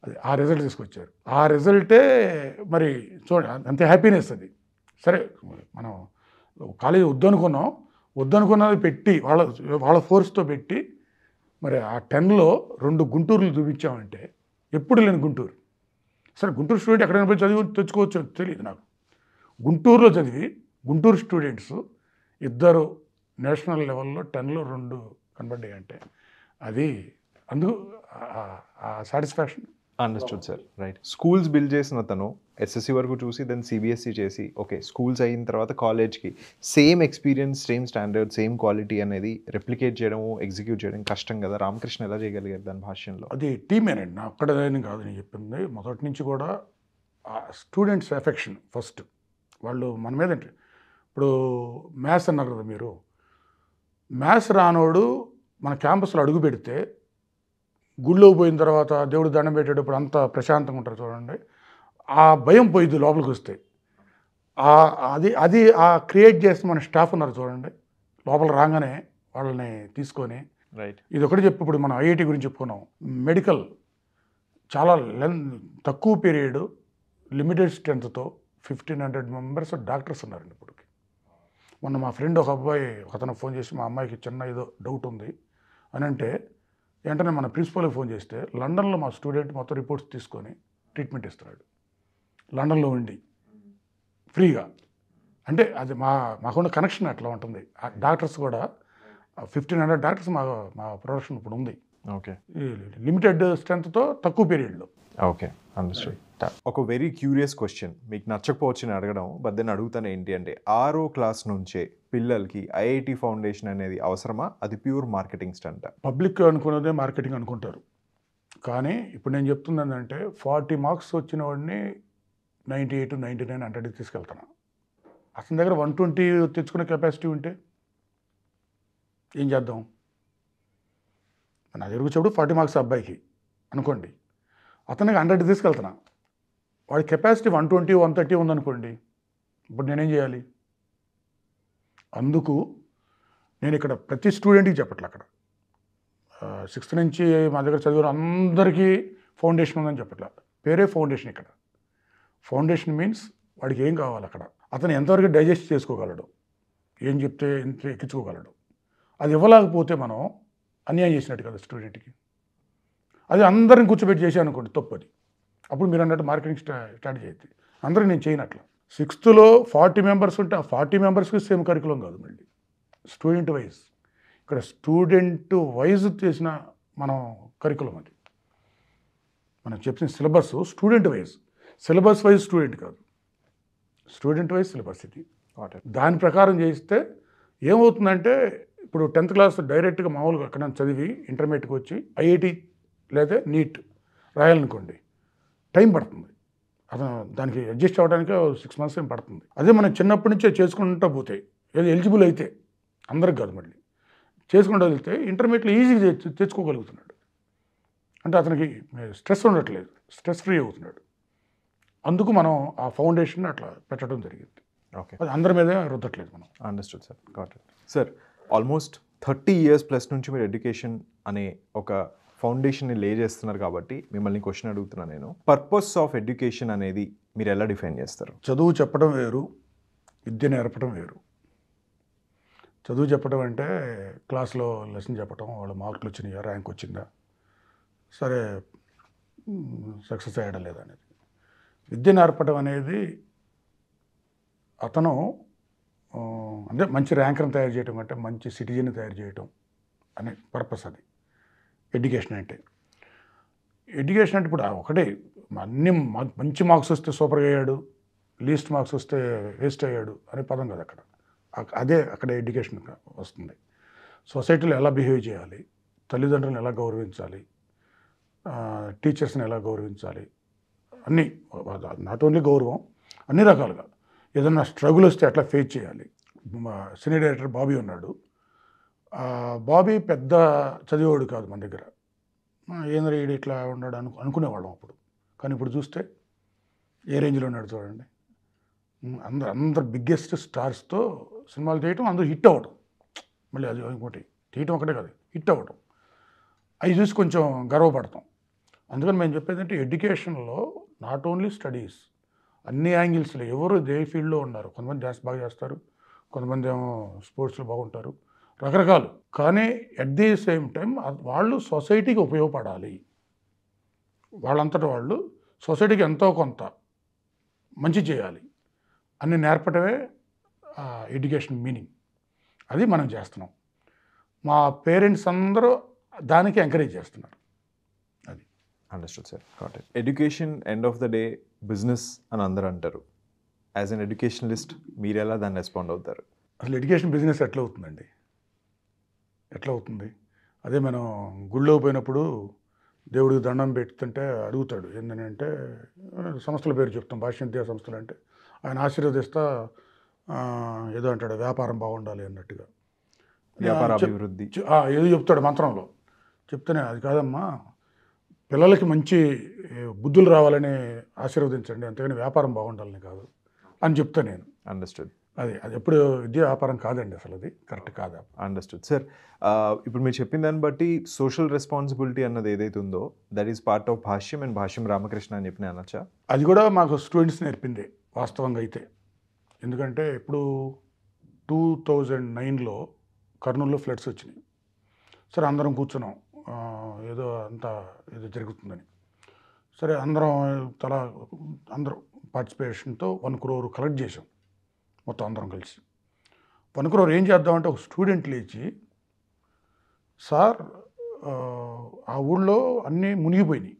అది ఆ రిజల్ట్ తీసుకొచ్చారు. ఆ రిజల్టే మరి చూడండి అంత హ్యాపీనెస్ అది. సరే మనం కాలేజీ వద్దనుకున్నది పెట్టి వాళ్ళ ఫోర్స్తో పెట్టి మరి ఆ 10లో 2 గుంటూరులు చూపించామంటే ఎప్పుడు లేని గుంటూరు. సరే గుంటూరు స్టూడెంట్ ఎక్కడైనా పోయి చదివి తెచ్చుకోవచ్చు తెలియదు నాకు. గుంటూరులో చదివి గుంటూరు స్టూడెంట్స్ 2 నేషనల్ లెవెల్లో 10లో 2 కనబడ్డాయి అంటే అది అందుకు satisfaction. Understood sir. Right. Schools build చేసిన తను ఎస్ఎస్సి వరకు చూసి దెన్ సిబిఎస్ఈ చేసి ఓకే స్కూల్స్ అయిన తర్వాత కాలేజ్కి same experience, same standard, same quality అనేది రెప్లికేట్ చేయడం, ఎగ్జిక్యూట్ చేయడం కష్టం కదా. రామకృష్ణ ఎలా చేయగలిగారు దాని భాష్యంలో? అది టీమేనండి, నా ఒక్కడని కాదు నేను చెప్పింది. మొదటి నుంచి కూడా స్టూడెంట్స్ ఎఫెక్షన్ ఫస్ట్. వాళ్ళు మన మీద ఇప్పుడు మ్యాథ్స్ అన్నారు కదా మీరు, మ్యాథ్స్ రానోడు మన క్యాంపస్లో అడుగు పెడితే గుళ్ళోకి పోయిన తర్వాత దేవుడు దండం పెట్టేటప్పుడు అంత ప్రశాంతంగా ఉంటారు చూడండి, ఆ భయం పోయిద్ది లోపలికి వస్తే. అది అది క్రియేట్ చేస్తే మన స్టాఫ్ ఉన్నారు చూడండి, లోపల రాగానే వాళ్ళని తీసుకొని రైట్. ఇది ఒకటి చెప్పి ఇప్పుడు మనం ఐఐటి గురించి చెప్పుకున్నాం. మెడికల్ చాలా తక్కువ పీరియడ్ లిమిటెడ్ స్ట్రెంత్తో 1500 మెంబర్స్ డాక్టర్స్ ఉన్నారండి ఇప్పటికి. మొన్న మా ఫ్రెండ్ ఒక అబ్బాయి అతను ఫోన్ చేసి మా అమ్మాయికి చిన్న ఏదో డౌట్ ఉంది అని అంటే వెంటనే మన ప్రిన్సిపల్కి ఫోన్ చేస్తే లండన్లో మా స్టూడెంట్ మొత్తం రిపోర్ట్స్ తీసుకొని ట్రీట్మెంట్ ఇస్తున్నాడు లండన్లో ఉండి ఫ్రీగా. అంటే అది మాకున్న కనెక్షన్ అట్లా ఉంటుంది. ఆ డాక్టర్స్ కూడా 1500 డాక్టర్స్ మా ప్రొడక్షన్ ఇప్పుడు ఉంది. ఓకే. లిమిటెడ్ స్ట్రెంత్తో తక్కువ పీరియడ్లో. Okay, understood. ఒక వెరీ క్యూరియస్ క్వశ్చన్, మీకు నచ్చకపోవచ్చు నేను అడగడం, బట్ దెన్ అడుగుతాను. ఏంటి అంటే 6వ క్లాస్ నుంచే పిల్లలకి ఐఐటి ఫౌండేషన్ అనేది అవసరమా? అది ప్యూర్ మార్కెటింగ్ స్టంట్? పబ్లిక్ అనుకున్నదే మార్కెటింగ్ అనుకుంటారు, కానీ ఇప్పుడు నేను చెప్తుంది ఏంటంటే 40 మార్క్స్ వచ్చిన వాడిని 98, 99, 100 తీసుకెళ్తాను. అతని దగ్గర 120 తెచ్చుకునే కెపాసిటీ ఉంటే ఏం చేద్దాం? నా దగ్గర వచ్చేప్పుడు 40 మార్క్స్ అబ్బాయికి అనుకోండి, అతనికి 100 తీసుకెళ్తున్నా, వాడి కెపాసిటీ 120, 130 ఉందనుకోండి, ఇప్పుడు నేనేం చేయాలి? అందుకు నేను ఇక్కడ ప్రతి స్టూడెంట్కి చెప్పట్లే, అక్కడ 6th నుంచి మా దగ్గర చదివారు అందరికీ ఫౌండేషన్ ఉందని చెప్పట్లే. పేరే ఫౌండేషన్. ఇక్కడ ఫౌండేషన్ మీన్స్ వాడికి ఏం కావాలి, అక్కడ అతను ఎంతవరకు డైజెస్ట్ చేసుకోగలడు, ఏం చెప్తే ఎంత ఎక్కించుకోగలడు. అది ఇవ్వలేకపోతే మనం అన్యాయం చేసినట్టు కదా స్టూడెంట్కి. అది అందరిని కూర్చోబెట్టి చేసి అనుకోండి, తప్పు అది. అప్పుడు మీరు అన్నట్టు మార్కెటింగ్ స్టార్ట్ చేయద్ది. అందరికీ నేను చేయనట్ల. 6thలో 40 మెంబర్స్ ఉంటే ఆ 40 మెంబర్స్కి సేమ్ కరికులం కాదు, మళ్ళీ స్టూడెంట్ వైజ్. ఇక్కడ స్టూడెంట్ వైజ్ చేసిన మనం కరికులం అది. మనం చెప్పిన syllabus student wise, syllabus wise student కాదు, స్టూడెంట్ వైజ్ సిలబస్ ఇది. దాని ప్రకారం చేస్తే ఏమవుతుందంటే ఇప్పుడు 10th క్లాస్ డైరెక్ట్గా మామూలుగా అక్కడ చదివి ఇంటర్మీడియట్కి వచ్చి ఐఐటి లేదా నీట్ రాయాలనుకోండి, టైం పడుతుంది. అతను దానికి అడ్జస్ట్ అవ్వడానికి 6 months ఏం పడుతుంది. అదే మనం చిన్నప్పటి నుంచే చేసుకుంటూ పోతే, ఏదో ఎలిజిబుల్ అయితే, అందరికి కాదు, మళ్ళీ చేసుకుంటూ వెళ్తే ఇంటర్మీడియట్లో ఈజీగా తెచ్చుకోగలుగుతున్నాడు. అంటే అతనికి స్ట్రెస్ ఉండట్లేదు, స్ట్రెస్ ఫ్రీ అవుతున్నాడు. అందుకు మనం ఆ ఫౌండేషన్ అట్లా పెట్టడం జరిగింది. ఓకే, అది అందరి మీద రుద్దట్లేదు మనం. Understood sir, got it. Sir, almost 30 years plus నుంచి మీరు ఎడ్యుకేషన్ అనే ఒక ఫౌండేషన్ని లే చేస్తున్నారు కాబట్టి మిమ్మల్ని క్వశ్చన్ అడుగుతున్నాను నేను. పర్పస్ ఆఫ్ ఎడ్యుకేషన్ అనేది మీరు ఎలా డిఫైన్ చేస్తారు? చదువు చెప్పడం వేరు, విద్య నేర్పడం వేరు. చదువు చెప్పడం అంటే క్లాస్లో లెసన్ చెప్పడం, వాళ్ళ మార్కులు వచ్చినాయా, ర్యాంక్ వచ్చిందా, సరే సక్సెస్ అయ్యడం లేదా అనేది. విద్య నేర్పడం అనేది అతను అంటే మంచి ర్యాంకర్ని తయారు చేయడం, అంటే మంచి సిటిజన్ని తయారు చేయడం అనే పర్పస్ అది ఎడ్యుకేషన్ అంటే. ఎడ్యుకేషన్ అంటే ఇప్పుడు ఒకటే, అన్ని మంచి మార్క్స్ వస్తే సూపర్గా అయ్యాడు, లీస్ట్ మార్క్స్ వస్తే వేస్ట్ అయ్యాడు అనే పదం కదా అక్కడ. అదే అక్కడ ఎడ్యుకేషన్ వస్తుంది. సొసైటీలో ఎలా బిహేవ్ చేయాలి, తల్లిదండ్రులను ఎలా గౌరవించాలి, టీచర్స్ని ఎలా గౌరవించాలి, అన్నీ, నాట్ ఓన్లీ గౌరవం, అన్ని రకాలుగా. ఏదన్నా స్ట్రగుల్ వస్తే ఎట్లా ఫేస్ చేయాలి. సినీ డైరెక్టర్ బాబీ ఉన్నాడు, బాబీ పెద్ద చదివేవాడు కాదు మన దగ్గర, ఏంద్ర ఈడు ఇట్లా ఉన్నాడు అనుకునేవాళ్ళం అప్పుడు. కానీ ఇప్పుడు చూస్తే ఏ రేంజ్లో ఉన్నాడు చూడండి. అందరు బిగ్గెస్ట్ స్టార్స్తో సినిమాలు చేయటం, అందరూ హిట్ అవ్వటం, మళ్ళీ అది ఇంకోటి తీయటం ఒకటే కాదు, హిట్ అవ్వటం, అవి చూసి కొంచెం గర్వపడతాం. అందుకని మేము చెప్పేది అంటే ఎడ్యుకేషన్లో నాట్ ఓన్లీ స్టడీస్, అన్ని యాంగిల్స్లో ఎవరు ఏ ఫీల్డ్లో ఉన్నారు. కొంతమంది డ్యాన్స్ బాగా చేస్తారు, కొంతమంది ఏమో స్పోర్ట్స్లో బాగుంటారు, రకరకాలు. కానీ అట్ ది సేమ్ టైం వాళ్ళు సొసైటీకి ఉపయోగపడాలి, వాళ్ళంతటా వాళ్ళు సొసైటీకి ఎంతో కొంత మంచి చేయాలి అని నేర్పడమే ఎడ్యుకేషన్ మీనింగ్. అది మనం చేస్తున్నాం. మా పేరెంట్స్ అందరూ దానికి ఎంకరేజ్ చేస్తున్నారు. అది. Understood sir. Got it. Education end of the day business అని అందరూ అంటారు. యాజ్ అన్ ఎడ్యుకేషనలిస్ట్ మీరు ఎలా దాన్ని రెస్పాండ్ అవుతారు? అసలు ఎడ్యుకేషన్ బిజినెస్ ఎట్లా అవుతుందండి? ఎట్లా అవుతుంది? అదే మనం గుళ్ళో పోయినప్పుడు దేవుడికి దండం పెడుతుంటే అడుగుతాడు ఏంటంటే సంస్థల పేరు చెప్తాం, భాష్య విద్యా సంస్థలు అంటే ఆయన ఆశీర్వదిస్తా ఏదో అంటాడు వ్యాపారం బాగుండాలి అన్నట్టుగా. వ్యాపార అభివృద్ధి ఏదో చెప్తాడు మంత్రంలో. చెప్తేనే అది కాదమ్మా, పిల్లలకి మంచి బుద్ధులు రావాలని ఆశీర్వదించండి, అంతేగాని వ్యాపారం బాగుండాలని కాదు అని చెప్తా నేను. అండర్స్టూడ్. అది ఎప్పుడు విద్య వ్యాపారం కాదండి, అసలు అది కరెక్ట్ కాదు. Understood sir. ఇప్పుడు మీరు చెప్పిన దాన్ని బట్టి సోషల్ రెస్పాన్సిబిలిటీ అన్నది ఏదైతే ఉందో that is part of Bhashyam and Bhashyam Ramakrishna అని చెప్పి అనొచ్చా? అది కూడా మాకు స్టూడెంట్స్ నేర్పిందే వాస్తవంగా అయితే. ఎందుకంటే ఇప్పుడు 2009లో కర్నూలులో ఫ్లడ్స్ వచ్చినాయి. సరే అందరం కూర్చున్నాం, ఏదో అంతా ఏదో జరుగుతుందని. సరే అందరూ పార్టిసిపేషన్తో 1 crore కలెక్ట్ చేసాం మొత్తం అందరం కలిసి. 1 crore ఏం చేద్దామంటే ఒక స్టూడెంట్ లేచి, సార్ ఆ ఊళ్ళో అన్నీ మునిగిపోయినాయి,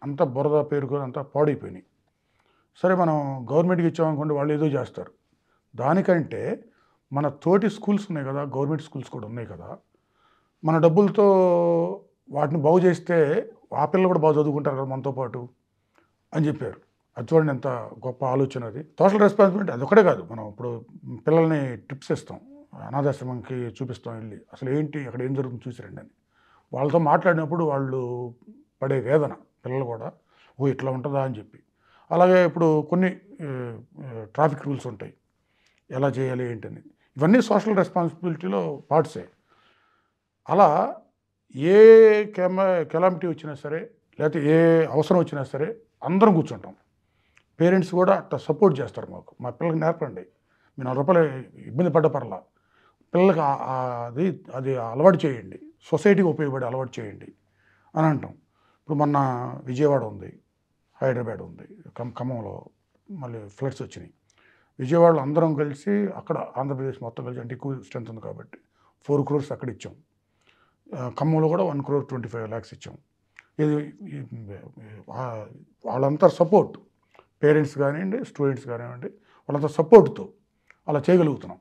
అంతా బురద పేరుకొని అంతా పాడైపోయినాయి. సరే మనం గవర్నమెంట్కి ఇచ్చామనుకోండి వాళ్ళు ఏదో చేస్తారు, దానికంటే మన తోటి స్కూల్స్ ఉన్నాయి కదా, గవర్నమెంట్ స్కూల్స్ కూడా ఉన్నాయి కదా, మన డబ్బులతో వాటిని బాగు చేస్తే ఆ పిల్లలు కూడా బాగా చదువుకుంటారు కదా మనతో పాటు అని చెప్పారు. అది చూడండి ఎంత గొప్ప ఆలోచన అది. సోషల్ రెస్పాన్సిబిలిటీ అదొకటే కాదు, మనం ఇప్పుడు పిల్లల్ని ట్రిప్స్ ఇస్తాం, అనాథాశ్రమంకి చూపిస్తాం, వెళ్ళి అసలు ఏంటి అక్కడ ఏం జరుగుతుందో చూసిరండి అని. వాళ్ళతో మాట్లాడినప్పుడు వాళ్ళు పడే వేదన పిల్లలు కూడా ఇట్లా ఉంటుందా అని చెప్పి. అలాగే ఇప్పుడు కొన్ని ట్రాఫిక్ రూల్స్ ఉంటాయి, ఎలా చేయాలి ఏంటని, ఇవన్నీ సోషల్ రెస్పాన్సిబిలిటీలో పార్ట్సే. అలా ఏ కెలామిటీ వచ్చినా సరే, లేకపోతే ఏ అవసరం వచ్చినా సరే అందరం కూర్చుంటాం. పేరెంట్స్ కూడా అట్లా సపోర్ట్ చేస్తారు మాకు. మా పిల్లలకి నేర్పండి, మీరు 4 రూపాయలు ఇబ్బంది పడ్డ పర్లా, పిల్లలకి అది అలవాటు చేయండి, సొసైటీకి ఉపయోగపడే అలవాటు చేయండి అని అంటాం. ఇప్పుడు మొన్న విజయవాడ ఉంది, హైదరాబాద్ ఉంది, ఖమ్మంలో మళ్ళీ ఫ్లడ్స్ వచ్చినాయి. విజయవాడలో అందరం కలిసి అక్కడ ఆంధ్రప్రదేశ్ మొత్తం కలిసి, అంటే ఎక్కువ స్ట్రెంత్ ఉంది కాబట్టి 4 crores అక్కడ ఇచ్చాం. ఖమ్మంలో కూడా 1.25 crore ఇచ్చాం. ఇది వాళ్ళంతా సపోర్ట్, పేరెంట్స్ కానివ్వండి, స్టూడెంట్స్ కానివ్వండి, వాళ్ళంతా సపోర్ట్తో అలా చేయగలుగుతున్నాం.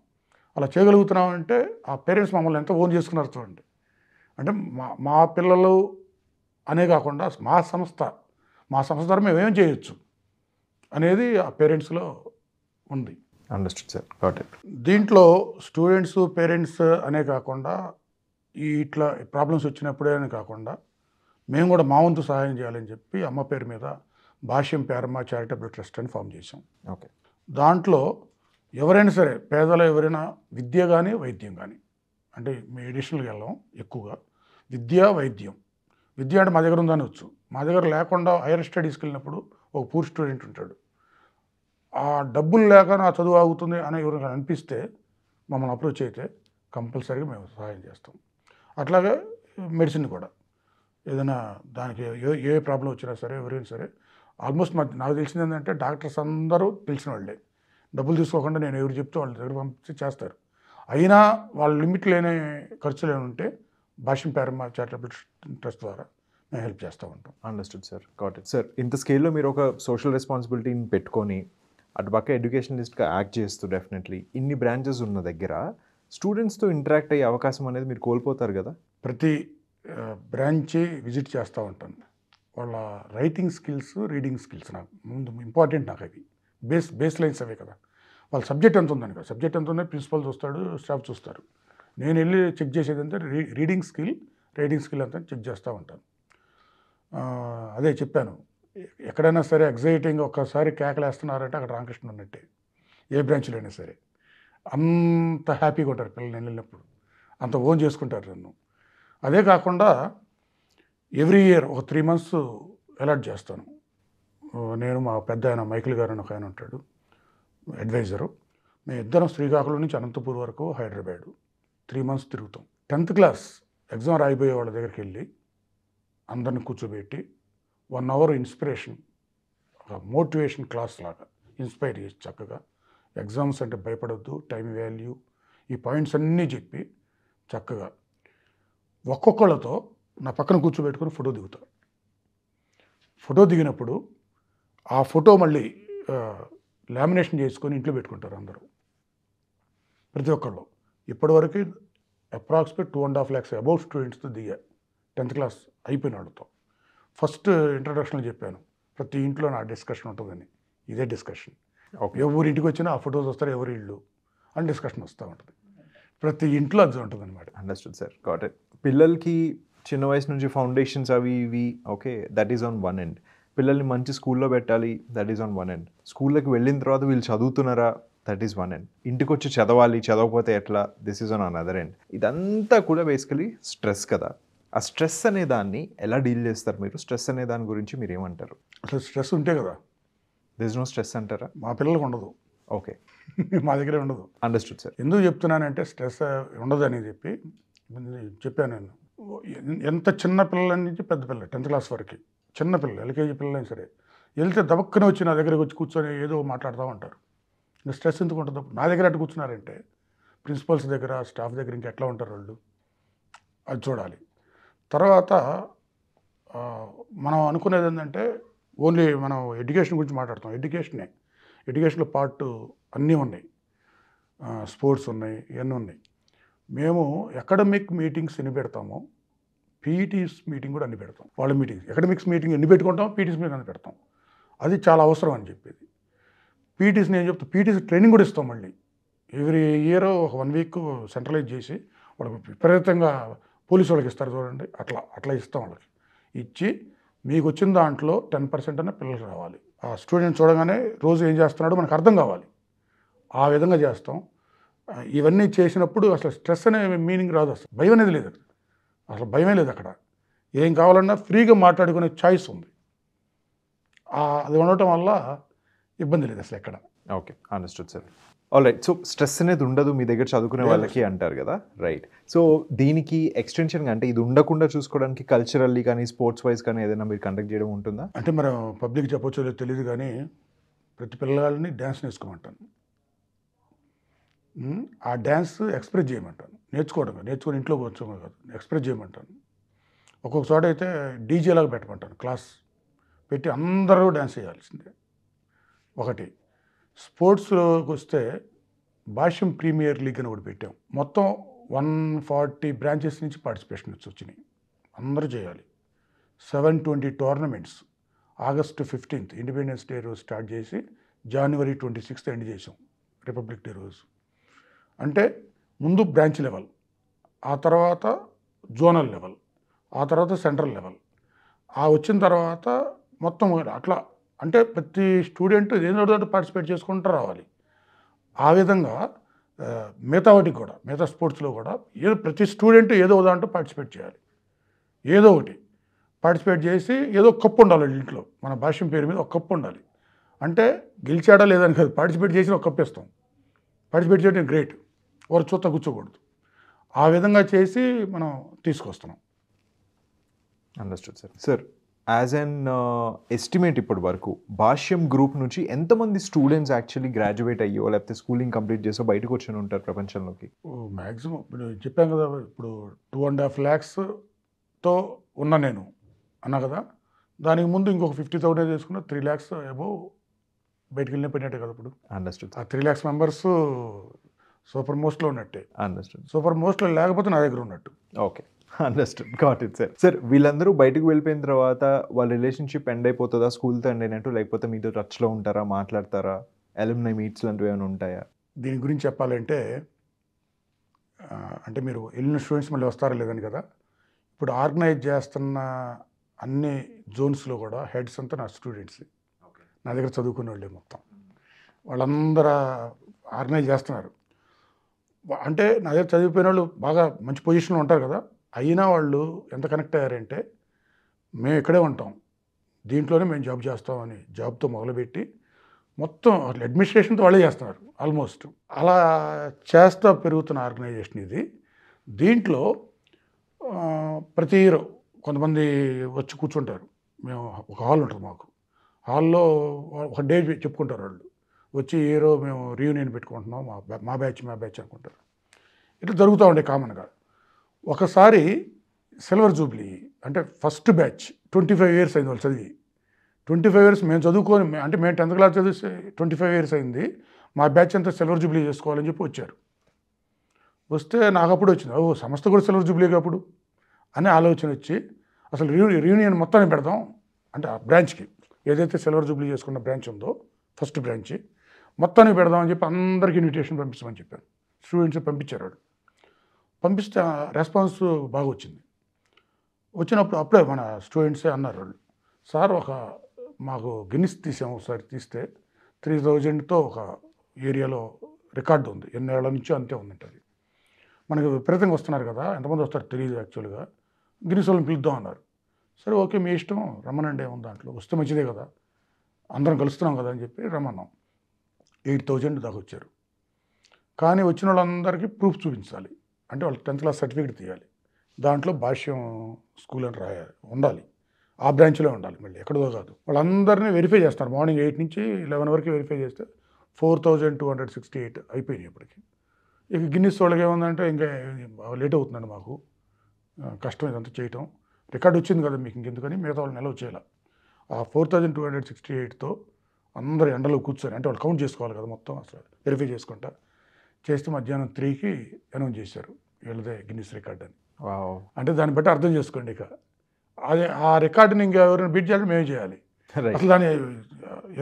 అలా చేయగలుగుతున్నాం అంటే ఆ పేరెంట్స్ మమ్మల్ని ఎంత ఓన్ చేసుకున్నారు చూడండి. అంటే మా పిల్లలు అనే కాకుండా మా సంస్థ ద్వారా మేము ఏం చేయొచ్చు అనేది ఆ పేరెంట్స్లో ఉంది. Understood sir. Got it. దీంట్లో స్టూడెంట్స్, పేరెంట్స్ అనే కాకుండా ఇట్లా ప్రాబ్లమ్స్ వచ్చినప్పుడే అని కాకుండా మేము కూడా మా వంతు సహాయం చేయాలని చెప్పి అమ్మ పేరు మీద భాష్యం పేరమ్మ చారిటబుల్ ట్రస్ట్ అని ఫామ్ చేసాం. ఓకే. దాంట్లో ఎవరైనా సరే, పేదలు ఎవరైనా విద్య కానీ వైద్యం కానీ, అంటే మెడిసిన్కి వెళ్ళాం ఎక్కువగా, విద్య వైద్యం. విద్య అంటే మా దగ్గర ఉందని వచ్చు, మా దగ్గర లేకుండా హైయర్ స్టడీస్కి వెళ్ళినప్పుడు ఒక పూర్ స్టూడెంట్ ఉంటాడు, ఆ డబ్బులు లేక నా చదువు ఆగుతుంది అని ఎవరైనా అనిపిస్తే మమ్మల్ని అప్రోచ్ అయితే కంపల్సరీగా మేము సహాయం చేస్తాం. అట్లాగే మెడిసిన్ కూడా ఏదైనా దానికి ఏ ప్రాబ్లం వచ్చినా సరే, ఎవరైనా సరే, ఆల్మోస్ట్ నాకు తెలిసింది ఏంటంటే డాక్టర్స్ అందరూ తెలిసిన వాళ్ళే, డబ్బులు తీసుకోకుండా నేను ఎవరు చెప్తే వాళ్ళ దగ్గర పంపించి చేస్తారు. అయినా వాళ్ళ లిమిట్ లేని ఖర్చులు ఏమి ఉంటే భాష్యం పేరమ్మ చారిటబుల్ ట్రస్ట్ ద్వారా మేము హెల్ప్ చేస్తూ ఉంటాం. Understood sir. Got it. Sir, ఇంత స్కేల్లో మీరు ఒక సోషల్ రెస్పాన్సిబిలిటీని పెట్టుకొని అటుపక్క ఎడ్యుకేషనలిస్ట్గా యాక్ట్ చేస్తూ డెఫినెట్లీ ఇన్ని బ్రాంచెస్ ఉన్న దగ్గర స్టూడెంట్స్తో ఇంటరాక్ట్ అయ్యే అవకాశం అనేది మీరు కోల్పోతారు కదా? ప్రతి బ్రాంచ్ విజిట్ చేస్తూ ఉంటాను. వాళ్ళ రైటింగ్ స్కిల్స్, రీడింగ్ స్కిల్స్ నాకు ముందు ఇంపార్టెంట్. నాకు అవి బేస్ లైన్స్ అవే కదా. వాళ్ళ సబ్జెక్ట్ ఎంత ఉందని కదా, సబ్జెక్ట్ ఎంత ఉందని ప్రిన్సిపల్ చూస్తాడు, స్టాఫ్ చూస్తారు. నేను వెళ్ళి చెక్ చేసేది అంటే రైటింగ్ స్కిల్ అంతా చెక్ చేస్తూ ఉంటాను. అదే చెప్పాను, ఎక్కడైనా సరే ఎగ్జైటింగ్ ఒక్కసారి కేకలేస్తున్నారంటే అక్కడ రామకృష్ణ ఉన్నట్టే. ఏ బ్రాంచ్లో అయినా సరే అంత హ్యాపీగా ఉంటారు పిల్లలు. నేను వెళ్ళినప్పుడు అంత ఓన్ చేసుకుంటారు నన్ను. అదే కాకుండా ఎవ్రీ ఇయర్ ఒక 3 months అలాట్ చేస్తాను. నేను, మా పెద్ద ఆయన మైకిల్ గారు అని ఒక ఆయన ఉంటాడు, అడ్వైజరు. మేము ఇద్దరం శ్రీకాకుళం నుంచి అనంతపూర్ వరకు హైదరాబాద్ 3 months తిరుగుతాం. 10th class ఎగ్జామ్ రాయిపోయే వాళ్ళ దగ్గరికి వెళ్ళి అందరిని కూర్చోబెట్టి 1 hour ఇన్స్పిరేషన్, ఒక మోటివేషన్ క్లాస్ లాగా ఇన్స్పైర్ చేసి చక్కగా ఎగ్జామ్స్ అంటే భయపడొద్దు, టైం వాల్యూ, ఈ పాయింట్స్ అన్నీ చెప్పి చక్కగా ఒక్కొక్కళ్ళతో నా పక్కన కూర్చోబెట్టుకొని ఫోటో దిగుతా. ఫోటో దిగినప్పుడు ఆ ఫోటో మళ్ళీ లామినేషన్ చేసుకొని ఇంట్లో పెట్టుకుంటారు అందరూ, ప్రతి ఒక్కళ్ళు. ఇప్పటివరకు అప్రాక్సిమేట్ 2.5 lakhs అబౌవ్ స్టూడెంట్స్తో దిగా 10th క్లాస్ అయిపోయిన వాళ్ళతో. ఫస్ట్ ఇంట్రడక్షన్లో చెప్పాను, ప్రతి ఇంట్లో నా డిస్కషన్ ఉంటుందని. ఇదే డిస్కషన్. ఎవరి ఇంటికి వచ్చినా ఆ ఫొటోస్ వస్తారు, ఎవరి ఇల్లు అని డిస్కషన్ వస్తూ ఉంటుంది. ప్రతి ఇంట్లో అది ఉంటుంది అనమాట. Understood sir, got it. పిల్లలకి చిన్న వయసు నుంచి ఫౌండేషన్స్ అవి ఇవి okay, that is on one end. పిల్లల్ని మంచి స్కూల్లో పెట్టాలి, that is on one end. స్కూల్లోకి వెళ్ళిన తర్వాత వీళ్ళు చదువుతున్నారా, దట్ ఈస్ వన్ ఎండ్. ఇంటికి వచ్చి చదవాలి, చదవకపోతే ఎట్లా, this is on another end. ఇదంతా కూడా బేసికలీ స్ట్రెస్ కదా. ఆ స్ట్రెస్ అనే దాన్ని ఎలా డీల్ చేస్తారు మీరు? స్ట్రెస్ అనే దాని గురించి మీరు ఏమంటారు? అసలు స్ట్రెస్ ఉంటే కదా, దిస్ ఇస్ నో స్ట్రెస్ అంటారా? మా పిల్లలకు ఉండదు, ఓకే, మా దగ్గరే ఉండదు. Understood sir. ఎందుకు చెప్తున్నానంటే స్ట్రెస్ ఉండదని చెప్పాను నేను. ఎంత చిన్న పిల్లల నుంచి పెద్ద పిల్లలు 10th క్లాస్ వరకు, చిన్న పిల్లలు ఎల్కేజీ పిల్లలైనా సరే వెళ్తే దబక్కన వచ్చి నా దగ్గరికి వచ్చి కూర్చొని ఏదో మాట్లాడుతూ ఉంటారు. ఇంకా స్ట్రెస్ ఎందుకు ఉంటుంది? నా దగ్గర అటు కూర్చున్నారంటే ప్రిన్సిపల్స్ దగ్గర, స్టాఫ్ దగ్గర ఇంకా ఎట్లా ఉంటారు వాళ్ళు, అది చూడాలి. తర్వాత మనం అనుకునేది ఏంటంటే ఓన్లీ మనం ఎడ్యుకేషన్ గురించి మాట్లాడతాం. ఎడ్యుకేషన్లో పార్ట్ అన్నీ ఉన్నాయి, స్పోర్ట్స్ ఉన్నాయి, ఇవన్నీ ఉన్నాయి. మేము అకాడమిక్ మీటింగ్స్ ఎన్ని పెడతామో పీఈటీస్ మీటింగ్ కూడా అన్ని పెడతాం. వాళ్ళ మీటింగ్స్ అకాడమిక్స్ మీటింగ్ ఎన్ని పెట్టుకుంటాం, పీఈటీస్ మీటింగ్ అన్ని పెడతాం. అది చాలా అవసరం అని చెప్పేది. పీఈటీస్ నేను చెప్తా, పీఈటీస్ ట్రైనింగ్ కూడా ఇస్తాం. మళ్ళీ ఎవ్రీ ఇయర్ ఒక 1 week సెంట్రలైజ్ చేసి వాళ్ళకి విపరీతంగా పోలీసు వాళ్ళకి ఇస్తారు చూడండి, అట్లా ఇస్తాం. వాళ్ళకి ఇచ్చి మీకు వచ్చిన దాంట్లో 10% అన్న పిల్లలకి రావాలి. ఆ స్టూడెంట్ చూడగానే రోజు ఏం చేస్తున్నాడో మనకు అర్థం కావాలి, ఆ విధంగా చేస్తాం. ఇవన్నీ చేసినప్పుడు అసలు స్ట్రెస్ అనే మీనింగ్ రాదు, అసలు భయం అనేది లేదు, అసలు భయమే లేదు. అక్కడ ఏం కావాలన్నా ఫ్రీగా మాట్లాడుకునే ఛాయిస్ ఉంది. అది ఉండటం వల్ల ఇబ్బంది లేదు అసలు ఎక్కడ. Okay, understood sir. All right. So stress అనేది ఉండదు మీ దగ్గర చదువుకునే వాళ్ళకి అంటారు కదా, రైట్. సో దీనికి ఎక్స్టెన్షన్గా అంటే ఇది ఉండకుండా చూసుకోవడానికి కల్చరల్లీ కానీ స్పోర్ట్స్ వైజ్ కానీ ఏదైనా మీరు కండక్ట్ చేయడం ఉంటుందా? అంటే మనం పబ్లిక్ చెప్పొచ్చో లేదో తెలియదు కానీ ప్రతి పిల్లల్ని డ్యాన్స్ నేర్చుకోమంటాను. ఆ డ్యాన్స్ ఎక్స్ప్రెస్ చేయమంటాను. నేర్చుకొని ఇంట్లో కూర్చోమని కాదు, ఎక్స్ప్రెస్ చేయమంటాను. ఒక్కొక్క చోట అయితే డీజేలాగా పెట్టమంటాను, క్లాస్ పెట్టి అందరూ డ్యాన్స్ చేయాల్సిందే. ఒకటి స్పోర్ట్స్లోకి వస్తే భాష్యం ప్రీమియర్ లీగ్ అని ఒకటి పెట్టాం. మొత్తం 140 బ్రాంచెస్ నుంచి పార్టిసిపేషన్స్ వచ్చినాయి, అందరూ చేయాలి. 720 tournaments. August 15th independence day రోజు స్టార్ట్ చేసి January 26th ఎండ్ చేసాం, రిపబ్లిక్ డే రోజు. అంటే ముందు బ్రాంచ్ లెవెల్, ఆ తర్వాత జోనల్ లెవెల్, ఆ తర్వాత సెంట్రల్ లెవెల్, వచ్చిన తర్వాత మొత్తం అట్లా. అంటే ప్రతి స్టూడెంట్ ఏదో పార్టిసిపేట్ చేసుకుంటూ రావాలి. ఆ విధంగా మిగతా వాటికి కూడా, మిగతా స్పోర్ట్స్లో కూడా ప్రతి స్టూడెంట్ ఏదో దాంట్లో పార్టిసిపేట్ చేయాలి. ఏదో ఒకటి పార్టిసిపేట్ చేసి ఏదో కప్పు ఉండాలి ఇంట్లో, మన భాష్యం పేరు మీద ఒక కప్పు ఉండాలి. అంటే గెలిచాడా లేదని కాదు, పార్టిసిపేట్ చేసి ఒక కప్పు ఇస్తాం. పార్టిసిపేట్ చేయడం గ్రేట్, వారు చూస్తా కూర్చోకూడదు. ఆ విధంగా చేసి మనం తీసుకొస్తున్నాం. Understood sir. Sir as an estimate ఇప్పటి వరకు భాష్యం గ్రూప్ నుంచి ఎంతమంది స్టూడెంట్స్ యాక్చువల్లీ గ్రాడ్యుయేట్ అయ్యో లేకపోతే స్కూలింగ్ కంప్లీట్ చేసో బయటకు వచ్చి ఉంటారు ప్రపంచంలోకి? మ్యాక్సిమం ఇప్పుడు చెప్పాను కదా, ఇప్పుడు 2.5 lakhsతో ఉన్నా నేను అన్నా కదా, దానికి ముందు ఇంకొక 50,000 చేసుకున్నా 3 lakhs అబోవ్ బయటకు వెళ్ళిపోయినట్టే కదా ఇప్పుడు. అండర్స్టూడ్. ఆ 3 lakhs మెంబర్స్ సూపర్ మోస్ట్లో ఉన్నట్టే. అండర్స్టూడ్. సూపర్ మోస్ట్లో లేకపోతే నా దగ్గర ఉన్నట్టు. Okay, understood, got it sir. Sir వీళ్ళందరూ బయటకు వెళ్ళిపోయిన తర్వాత వాళ్ళ రిలేషన్షిప్ ఎండ్ అయిపోతుందా స్కూల్తో ఎండ్ అయినట్టు, లేకపోతే మీతో టచ్లో ఉంటారా, మాట్లాడతారా, అలుమ్నై మీట్స్ లాంటివి ఏమైనా ఉంటాయా? దీని గురించి చెప్పాలంటే అంటే మీరు వెళ్ళిన స్టూడెంట్స్ మళ్ళీ వస్తారా లేదని కదా, ఇప్పుడు ఆర్గనైజ్ చేస్తున్న అన్ని జోన్స్లో కూడా హెడ్స్ అంతా నా స్టూడెంట్స్, నా దగ్గర చదువుకునే వాళ్ళే మొత్తం. వాళ్ళందరూ ఆర్గనైజ్ చేస్తున్నారు. అంటే నా దగ్గర చదివిపోయిన వాళ్ళు బాగా మంచి పొజిషన్లో ఉంటారు కదా, అయినా వాళ్ళు ఎంత కనెక్ట్ అయ్యారంటే మేము ఇక్కడే ఉంటాం, దీంట్లోనే మేము జాబ్ చేస్తామని జాబ్తో మొదలుపెట్టి మొత్తం అట్లా అడ్మినిస్ట్రేషన్తో వాళ్ళే చేస్తున్నారు ఆల్మోస్ట్. అలా చేస్తూ పెరుగుతున్న ఆర్గనైజేషన్ ఇది. దీంట్లో ప్రతి ఇయర్ కొంతమంది వచ్చి కూర్చుంటారు. మేము ఒక హాల్ ఉంటుంది మాకు, హాల్లో ఒక డే చెప్పుకుంటారు వాళ్ళు వచ్చి, ఏరో మేము రీయూనియన్ పెట్టుకుంటున్నాం, మా బ్యాచ్ అనుకుంటారు. ఇట్లా జరుగుతూ ఉండే కామన్గా. ఒకసారి సిల్వర్ జూబ్లీ అంటే ఫస్ట్ బ్యాచ్ 25 ఇయర్స్ అయింది వాళ్ళు చదివి. 25 ఇయర్స్ మేము చదువుకొని అంటే మేము 10th క్లాస్ చదివిస్తే 25 ఇయర్స్ అయింది. మా బ్యాచ్ అంతా సిల్వర్ జూబ్లీ చేసుకోవాలని చెప్పి వచ్చారు. వస్తే నాకు అప్పుడు వచ్చింది, ఓ సంస్థ కూడా సిల్వర్ జూబ్లీగా అప్పుడు అనే ఆలోచన వచ్చి అసలు రీయూనియన్ మొత్తాన్ని పెడదాం అంటే ఆ బ్రాంచ్కి ఏదైతే సిల్వర్ జూబ్లీ చేసుకున్న బ్రాంచ్ ఉందో ఫస్ట్ బ్రాంచ్ మొత్తానికి పెడదామని చెప్పి అందరికీ ఇన్విటేషన్ పంపించమని చెప్పాను. స్టూడెంట్స్ పంపించారు. వాళ్ళు పంపిస్తే రెస్పాన్స్ బాగా వచ్చింది. వచ్చినప్పుడు అప్పుడే మన స్టూడెంట్సే అన్నారు వాళ్ళు, సార్ మాకు గిన్నిస్ తీసాము ఒకసారి, తీస్తే 3000తో ఒక ఏరియాలో రికార్డు ఉంది, ఎన్నేళ్ల నుంచో అంతే ఉందంట. అది మనకి విపరీతంగా వస్తున్నారు కదా, ఎంతమంది వస్తారు తెలియదు యాక్చువల్గా, గిన్నిస్ వాళ్ళని పిలుద్దాం అన్నారు. సరే ఓకే మీ ఇష్టం రమ్మనండి, ఏముంది దాంట్లో, వస్తే మంచిదే కదా, అందరం కలుస్తున్నాం కదా అని చెప్పి రమ్మన్నాం. 8000 దాకా వచ్చారు. కానీ వచ్చిన వాళ్ళందరికీ ప్రూఫ్ చూపించాలి, అంటే వాళ్ళు 10th క్లాస్ సర్టిఫికేట్ తీయాలి, దాంట్లో భాష్యం స్కూల్ అని రాయాలి, ఉండాలి, ఆ బ్రాంచ్లో ఉండాలి, మళ్ళీ ఎక్కడో కాదు. వాళ్ళందరినీ వెరిఫై చేస్తారు. మార్నింగ్ 8 నుంచి 11 వరకు వెరిఫై చేస్తే 4268 అయిపోయినాయి ఇప్పటికి. ఇక గిన్నిస్ వాళ్ళకి ఏముందంటే ఇంకా లేట్ అవుతుందండి, మాకు కష్టం ఇదంతా చేయటం, రికార్డు వచ్చింది కదా మీకు ఇంకెందుకని మిగతా వాళ్ళు నిలవ చేయాలి. ఆ 4268తో అందరు ఎండలో కూర్చొని, అంటే వాళ్ళు కౌంట్ చేసుకోవాలి కదా మొత్తం, అసలు వెరిఫై చేసుకుంటా చేస్తే మధ్యాహ్నం 3కి అనౌన్స్ చేశారు వీళ్ళదే గిన్నిస్ రికార్డ్ అని. అంటే దాన్ని బట్టి అర్థం చేసుకోండి, ఇక అదే ఆ రికార్డుని ఇంకా ఎవరైనా బీట్ చేయాలి, మేమే చేయాలి. అసలు దాన్ని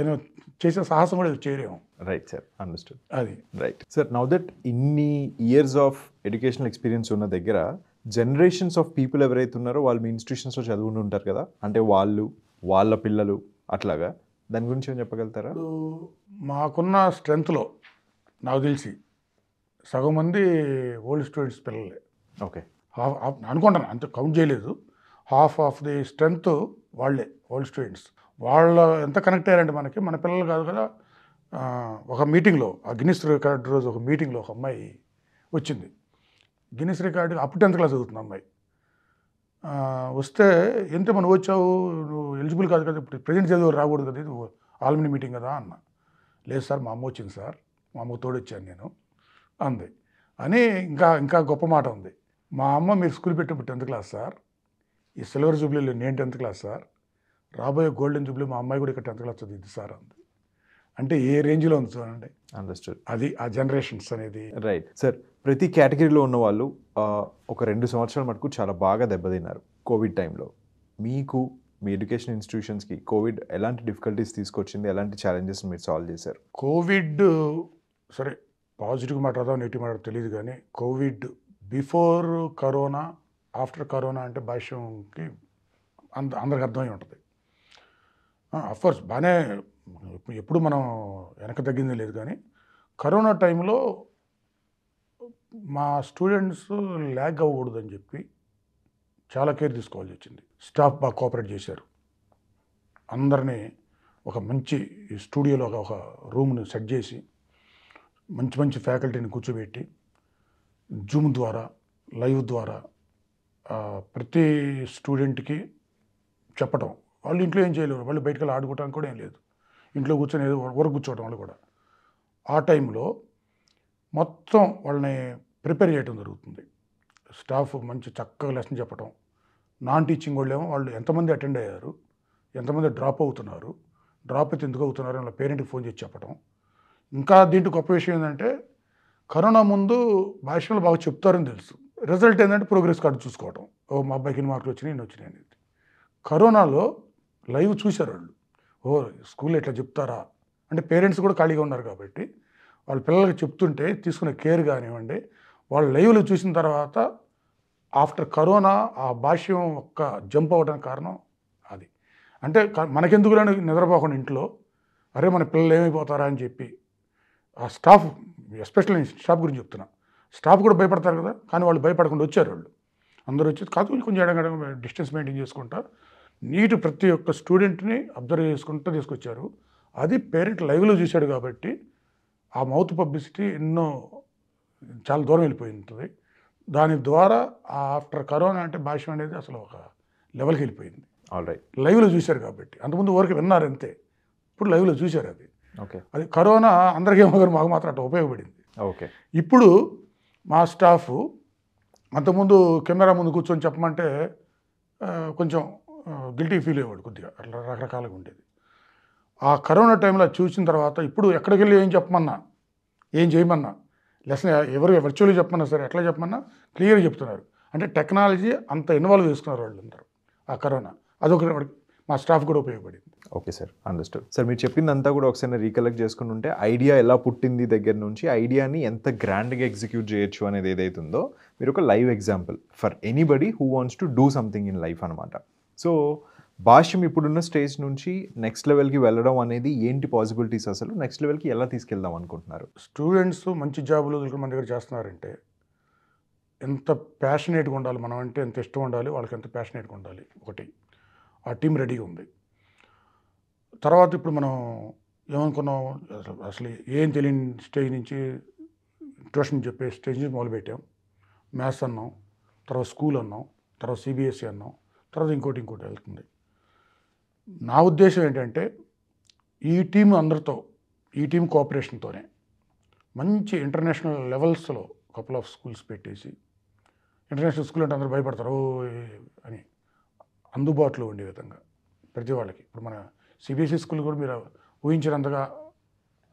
ఏదో చేసే సాహసం కూడా చేయలేము. Right sir, understood. అది రైట్ సార్. నౌ దట్ ఇన్ని ఇయర్స్ ఆఫ్ ఎడ్యుకేషనల్ ఎక్స్పీరియన్స్ ఉన్న దగ్గర జనరేషన్స్ ఆఫ్ పీపుల్ ఎవరైతే ఉన్నారో వాళ్ళు మీ ఇన్స్టిట్యూషన్స్లో చదువుకుంటూ ఉంటారు కదా, అంటే వాళ్ళ పిల్లలు అట్లాగా, దాని గురించి ఏం చెప్పగలుగుతారా? మాకున్న స్ట్రెంత్లో నాకు తెలిసి సగం మంది ఓల్డ్ స్టూడెంట్స్ పిల్లలే. ఓకే, అనుకుంటాను, అంత కౌంట్ చేయలేదు. హాఫ్ ఆఫ్ ది స్ట్రెంత్ వాళ్ళే ఓల్డ్ స్టూడెంట్స్. వాళ్ళు ఎంత కనెక్ట్ అయ్యారంటే మనకి, మన పిల్లలు కాదు కదా. ఒక మీటింగ్లో, ఆ గిన్నిస్ రికార్డ్ రోజు ఒక మీటింగ్లో ఒక అమ్మాయి వచ్చింది. గిన్నిస్ రికార్డు అప్పుడు 10th క్లాస్ చదువుతుంది అమ్మాయి. వస్తే ఎంత మనం వచ్చావు, నువ్వు ఎలిజిబుల్ కాదు కదా, ఇప్పుడు ప్రెజెంట్ చదువు రాకూడదు కదా, ఇది ఆల్మిని మీటింగ్ కదా అన్న. లేదు సార్ మా అమ్మ వచ్చింది సార్, మా అమ్మకు తోడొచ్చాను నేను అంది. అని ఇంకా గొప్ప మాట ఉంది, మా అమ్మ మీరు స్కూల్ పెట్టినప్పుడు 10th క్లాస్ సార్, ఈ సిల్వర్ జూబ్లీలో నేను 10th క్లాస్ సార్, రాబోయే గోల్డెన్ జూబ్లీ మా అమ్మాయి కూడా ఇక్కడ 10th క్లాస్ చదివింది సార్ అంది. అంటే ఏ రేంజ్లో ఉంది చూడండి. అండర్స్టూడ్. అది ఆ జనరేషన్స్ అనేది. Right sir. ప్రతి కేటగిరీలో ఉన్న వాళ్ళు ఒక 2 సంవత్సరాల మటుకు చాలా బాగా దెబ్బతిన్నారు కోవిడ్ టైంలో. మీకు మీ ఎడ్యుకేషన్ ఇన్స్టిట్యూషన్స్కి కోవిడ్ ఎలాంటి డిఫికల్టీస్ తీసుకొచ్చింది, ఎలాంటి ఛాలెంజెస్ మీరు సాల్వ్ చేశారు? కోవిడ్ సరే పాజిటివ్ మాట్లాడదాం నెగిటివ్ మాట్లాడదాం తెలియదు, కానీ Covid before corona after corona అంటే భాష్యంకి అందరికి అర్థమై ఉంటుంది. అఫ్కోర్స్ బాగానే ఎప్పుడు మనం వెనక తగ్గింది లేదు, కానీ కరోనా టైంలో మా స్టూడెంట్స్ ల్యాగ్ అవ్వకూడదని చెప్పి చాలా కేర్ తీసుకోవాల్సి వచ్చింది. స్టాఫ్ బాగా కోఆపరేట్ చేశారు. అందరినీ ఒక మంచి స్టూడియోలో ఒక రూమ్ని సెట్ చేసి మంచి ఫ్యాకల్టీని కూర్చోబెట్టి జూమ్ ద్వారా లైవ్ ద్వారా ప్రతి స్టూడెంట్కి చెప్పడం. వాళ్ళు ఇంట్లో ఏం చేయలేరు, వాళ్ళు బయటకు వెళ్ళి ఆడుకోవడానికి కూడా ఏం లేదు, ఇంట్లో కూర్చొని ఏదో వరకు కూర్చోవడం. వాళ్ళు కూడా ఆ టైంలో మొత్తం వాళ్ళని ప్రిపేర్ చేయడం జరుగుతుంది. స్టాఫ్ మంచి చక్కగా లెసన్ చెప్పడం. నాన్ టీచింగ్ వాళ్ళు ఏమో వాళ్ళు ఎంతమంది అటెండ్ అయ్యారు, ఎంతమంది డ్రాప్ అవుతున్నారు, డ్రాప్ అయితే ఎందుకు అవుతున్నారు వాళ్ళ పేరెంట్కి ఫోన్ చేసి చెప్పడం. ఇంకా దీంట్లో గొప్ప విషయం ఏంటంటే కరోనా ముందు భాషలు బాగా చెప్తారని తెలుసు, రిజల్ట్ ఏంటంటే ప్రోగ్రెస్ కార్డు చూసుకోవడం, ఓ మా అబ్బాయికి ఎన్ని మార్కులు వచ్చినాయి, ఎన్ని వచ్చినాయి అనేది. కరోనాలో లైవ్ చూశారు వాళ్ళు, ఓ స్కూల్లో ఎట్లా చెప్తారా అంటే పేరెంట్స్ కూడా ఖాళీగా ఉన్నారు కాబట్టి వాళ్ళ పిల్లలకి చెప్తుంటే తీసుకునే కేర్ కానివ్వండి, వాళ్ళు లైవ్లో చూసిన తర్వాత ఆఫ్టర్ కరోనా ఆ భాష్యం ఒక్క జంప్ అవ్వడానికి కారణం అది. అంటే మనకెందుకులని నిద్రపోకుండా ఇంట్లో అరే మన పిల్లలు ఏమైపోతారా అని చెప్పి ఆ స్టాఫ్, ఎస్పెషల్లీ స్టాఫ్ గురించి చెప్తున్నా, స్టాఫ్ కూడా భయపడతారు కదా, కానీ వాళ్ళు భయపడకుండా వచ్చారు. వాళ్ళు అందరూ వచ్చి కాదు కొంచెం ఎడగడం డిస్టెన్స్ మెయింటైన్ చేసుకుంటా నీట్ ప్రతి ఒక్క స్టూడెంట్ని అబ్జర్వ్ చేసుకుంటూ తీసుకొచ్చారు. అది పేరెంట్ లైవ్లో చూశాడు కాబట్టి ఆ మౌత్ పబ్లిసిటీ చాలా దూరం వెళ్ళిపోయి ఉంటుంది. దాని ద్వారా ఆఫ్టర్ కరోనా అంటే భాష్యం అనేది అసలు ఒక లెవెల్కి వెళ్ళిపోయింది. ఆల్రైట్, లైవ్లో చూశారు కాబట్టి. అంతకుముందు వరకు విన్నారు అంతే, ఇప్పుడు లైవ్లో చూశారు. అది ఓకే, అది కరోనా అందరికీ ఏమో మాకు మాత్రం అట్లా ఉపయోగపడింది. ఓకే. ఇప్పుడు మా స్టాఫ్ అంతకుముందు కెమెరా ముందు కూర్చొని చెప్పమంటే కొంచెం గిల్టీ ఫీల్ అయ్యేవాడు కొద్దిగా, అట్లా రకరకాలుగా ఉండేది. ఆ కరోనా టైంలో అది చూసిన తర్వాత ఇప్పుడు ఎక్కడికి వెళ్ళి ఏం చెప్పమన్నా, ఏం చేయమన్నా, లెసన్ ఎవరు వర్చువల్గా చెప్పమన్నా సరే, ఎట్లా చెప్పమన్నా క్లియర్గా చెప్తున్నారు. అంటే టెక్నాలజీ అంత ఇన్వాల్వ్ చేసుకున్నారు వాళ్ళందరూ ఆ కరోనా. అదొక మా స్టాఫ్ కూడా ఉపయోగపడింది. Okay sir, understood. సార్ మీరు చెప్పిందంతా కూడా ఒకసారి రీకలెక్ట్ చేసుకుని ఉంటే ఐడియా ఎలా పుట్టింది దగ్గర నుంచి ఐడియాని ఎంత గ్రాండ్గా ఎగ్జిక్యూట్ చేయొచ్చు అనేది ఏదైతుందో మీరు ఒక live example for anybody who wants to do something in life అనమాట. సో భాష్యం ఇప్పుడున్న స్టేజ్ నుంచి నెక్స్ట్ లెవెల్కి వెళ్ళడం అనేది ఏంటి పాసిబిలిటీస్, అసలు నెక్స్ట్ లెవెల్కి ఎలా తీసుకెళ్దాం అనుకుంటున్నారు? స్టూడెంట్స్ మంచి జాబులు మన దగ్గర చేస్తున్నారంటే ఎంత ప్యాషనేట్గా ఉండాలి, మనం అంటే ఎంత ఇష్టం ఉండాలి, వాళ్ళకి ఎంత ప్యాషనేట్గా ఉండాలి. ఒకటి, ఆ టీం రెడీగా ఉంది. తర్వాత ఇప్పుడు మనం ఏమనుకున్నాం, అసలు ఏం తెలియని స్టేజ్ నుంచి ట్యూషన్ చెప్పే స్టేజ్ నుంచి మొదలుపెట్టాం. మ్యాథ్స్ అన్నాం, తర్వాత స్కూల్ అన్నాం, తర్వాత సిబిఎస్ఈ అన్నాం, తర్వాత ఇంకోటి వెళ్తుంది. నా ఉద్దేశం ఏంటంటే ఈ టీం అందరితో, ఈ టీం కోఆపరేషన్తోనే మంచి ఇంటర్నేషనల్ లెవెల్స్లో కపుల్ ఆఫ్ స్కూల్స్ పెట్టేసి, ఇంటర్నేషనల్ స్కూల్ అంటే అందరూ భయపడతారు అని, అందుబాటులో ఉండే విధంగా ప్రతి వాళ్ళకి. ఇప్పుడు మన సిబిఎస్ఈ స్కూల్ కూడా మీరు ఊహించినంతగా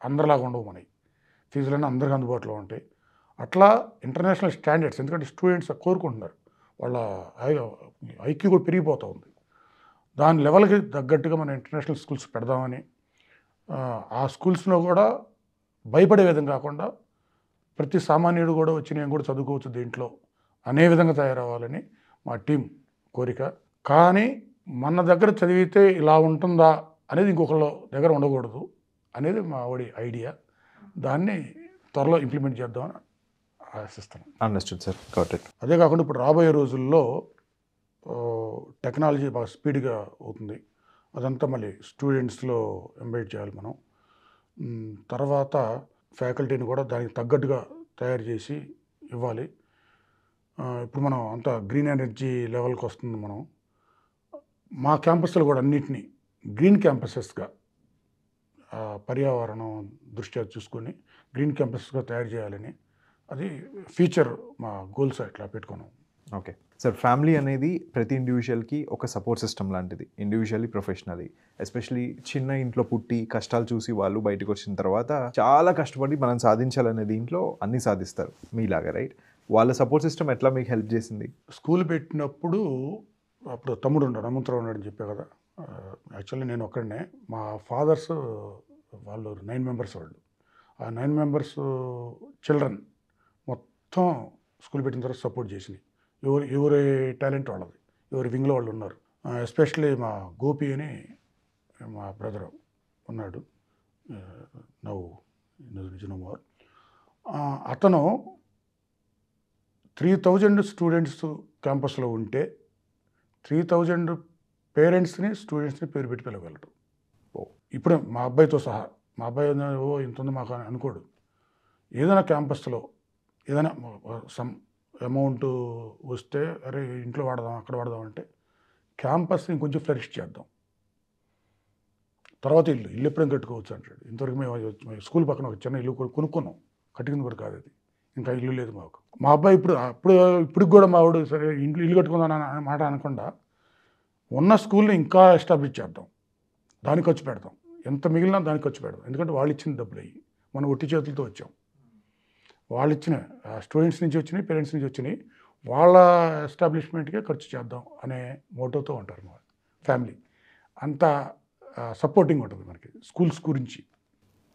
అందరిలాగా ఉండవు, మనకి ఫీజులన్నీ అందరికీ అందుబాటులో ఉంటాయి. అట్లా ఇంటర్నేషనల్ స్టాండర్డ్స్, ఎందుకంటే స్టూడెంట్స్ కోరుకుంటున్నారు, వాళ్ళ ఐక్యూ కూడా పెరిగిపోతూ ఉంది. దాని లెవెల్కి తగ్గట్టుగా మన ఇంటర్నేషనల్ స్కూల్స్ పెడదామని, ఆ స్కూల్స్లో కూడా భయపడే విధంగా కాకుండా ప్రతి సామాన్యుడు కూడా వచ్చి నేను కూడా చదువుకోవచ్చు దీంట్లో అనే విధంగా తయారవ్వాలని మా టీం కోరిక. కానీ మన దగ్గర చదివితే ఇలా ఉంటుందా అనేది ఇంకొకళ్ళ దగ్గర ఉండకూడదు అనేది మా వాడి ఐడియా. దాన్ని త్వరలో ఇంప్లిమెంట్ చేద్దామని ఆశిస్తాను. Understood sir, got it. అదే కాకుండా ఇప్పుడు రాబోయే రోజుల్లో టెక్నాలజీ బాగా స్పీడ్గా అవుతుంది. అదంతా మళ్ళీ స్టూడెంట్స్లో ఎంబెడ్ చేయాలి మనం. తర్వాత ఫ్యాకల్టీని కూడా దానికి తగ్గట్టుగా తయారు చేసి ఇవ్వాలి. ఇప్పుడు మనం అంతా గ్రీన్ ఎనర్జీ లెవెల్కి వస్తుంది. మనం మా క్యాంపస్లో కూడా అన్నిటినీ గ్రీన్ క్యాంపసెస్గా, పర్యావరణం దృష్ట్యా చూసుకొని గ్రీన్ క్యాంపసెస్గా తయారు చేయాలని, అది ఫ్యూచర్ మా గోల్స్ అట్లా పెట్టుకున్నాం. ఓకే సార్, ఫ్యామిలీ అనేది ప్రతి ఇండివిజువల్కి ఒక సపోర్ట్ సిస్టమ్ లాంటిది, ఇండివిజువల్లీ ప్రొఫెషనలీ. ఎస్పెషలీ చిన్న ఇంట్లో పుట్టి కష్టాలు చూసి వాళ్ళు బయటకు వచ్చిన తర్వాత చాలా కష్టపడి మనం సాధించాలనే దీంట్లో అన్నీ సాధిస్తారు మీలాగా, రైట్? వాళ్ళ సపోర్ట్ సిస్టమ్ ఎట్లా మీకు హెల్ప్ చేసింది? స్కూల్ పెట్టినప్పుడు అప్పుడు తమ్ముడు ఉన్నాడు, హనుమంతరావు ఉన్నాడు అని చెప్పే కదా. యాక్చువల్లీ నేను ఒక్కడనే, మా ఫాదర్స్ వాళ్ళు 9 మెంబర్స్ వాళ్ళు. ఆ 9 మెంబర్స్ చిల్డ్రన్ మొత్తం స్కూల్ పెట్టిన తర్వాత సపోర్ట్ చేసింది. ఎవరి టాలెంట్ వాళ్ళది, ఎవరి వింగ్లో వాళ్ళు ఉన్నారు. ఎస్పెషల్లీ మా గోపి అని మా బ్రదర్ ఉన్నాడు, నవ్వు. అతను 3000 స్టూడెంట్స్ క్యాంపస్లో ఉంటే 3000 పేరెంట్స్ని స్టూడెంట్స్ని పేరు పెట్టి పిలవగలరు. ఇప్పుడు మా అబ్బాయితో సహా, మా అబ్బాయి ఇంత ఉంది మాకు అని అనుకోడు. ఏదైనా క్యాంపస్లో ఏదైనా సమ్ అమౌంట్ వస్తే అరే ఇంట్లో వాడదాం, అక్కడ వాడదాం అంటే క్యాంపస్ని ఇంకొంచెం ఫ్లరిష్ చేద్దాం, తర్వాత ఇల్లు ఎప్పుడేం కట్టుకోవచ్చు అంటాడు. ఇంతవరకు మేము స్కూల్ పక్కన ఒక చిన్న ఇల్లు కొనుక్కున్నాం, కట్టుకుంది కూడా కాదు అది, ఇంకా ఇల్లు లేదు మాకు. మా అబ్బాయి ఇప్పుడు కూడా మా వాడు సరే ఇల్లు కట్టుకుందాం అన్న మాట అనకుండా ఉన్న స్కూల్ని ఇంకా ఎస్టాబ్లిష్ చేద్దాం, దానికి ఖర్చు పెడదాం, ఎంత మిగిలినా దానికి ఖర్చు పెడదాం. ఎందుకంటే వాళ్ళు ఇచ్చిన డబ్బులు అయ్యి, మనం ఒట్టి చేతులతో వచ్చాం. వాళ్ళు ఇచ్చిన స్టూడెంట్స్ నుంచి వచ్చినాయి, పేరెంట్స్ నుంచి వచ్చినాయి, వాళ్ళ ఎస్టాబ్లిష్మెంట్కే ఖర్చు చేద్దాం అనే మోటోతో ఉంటారు మా ఫ్యామిలీ. అంత సపోర్టింగ్ ఉంటుంది మనకి స్కూల్స్ గురించి.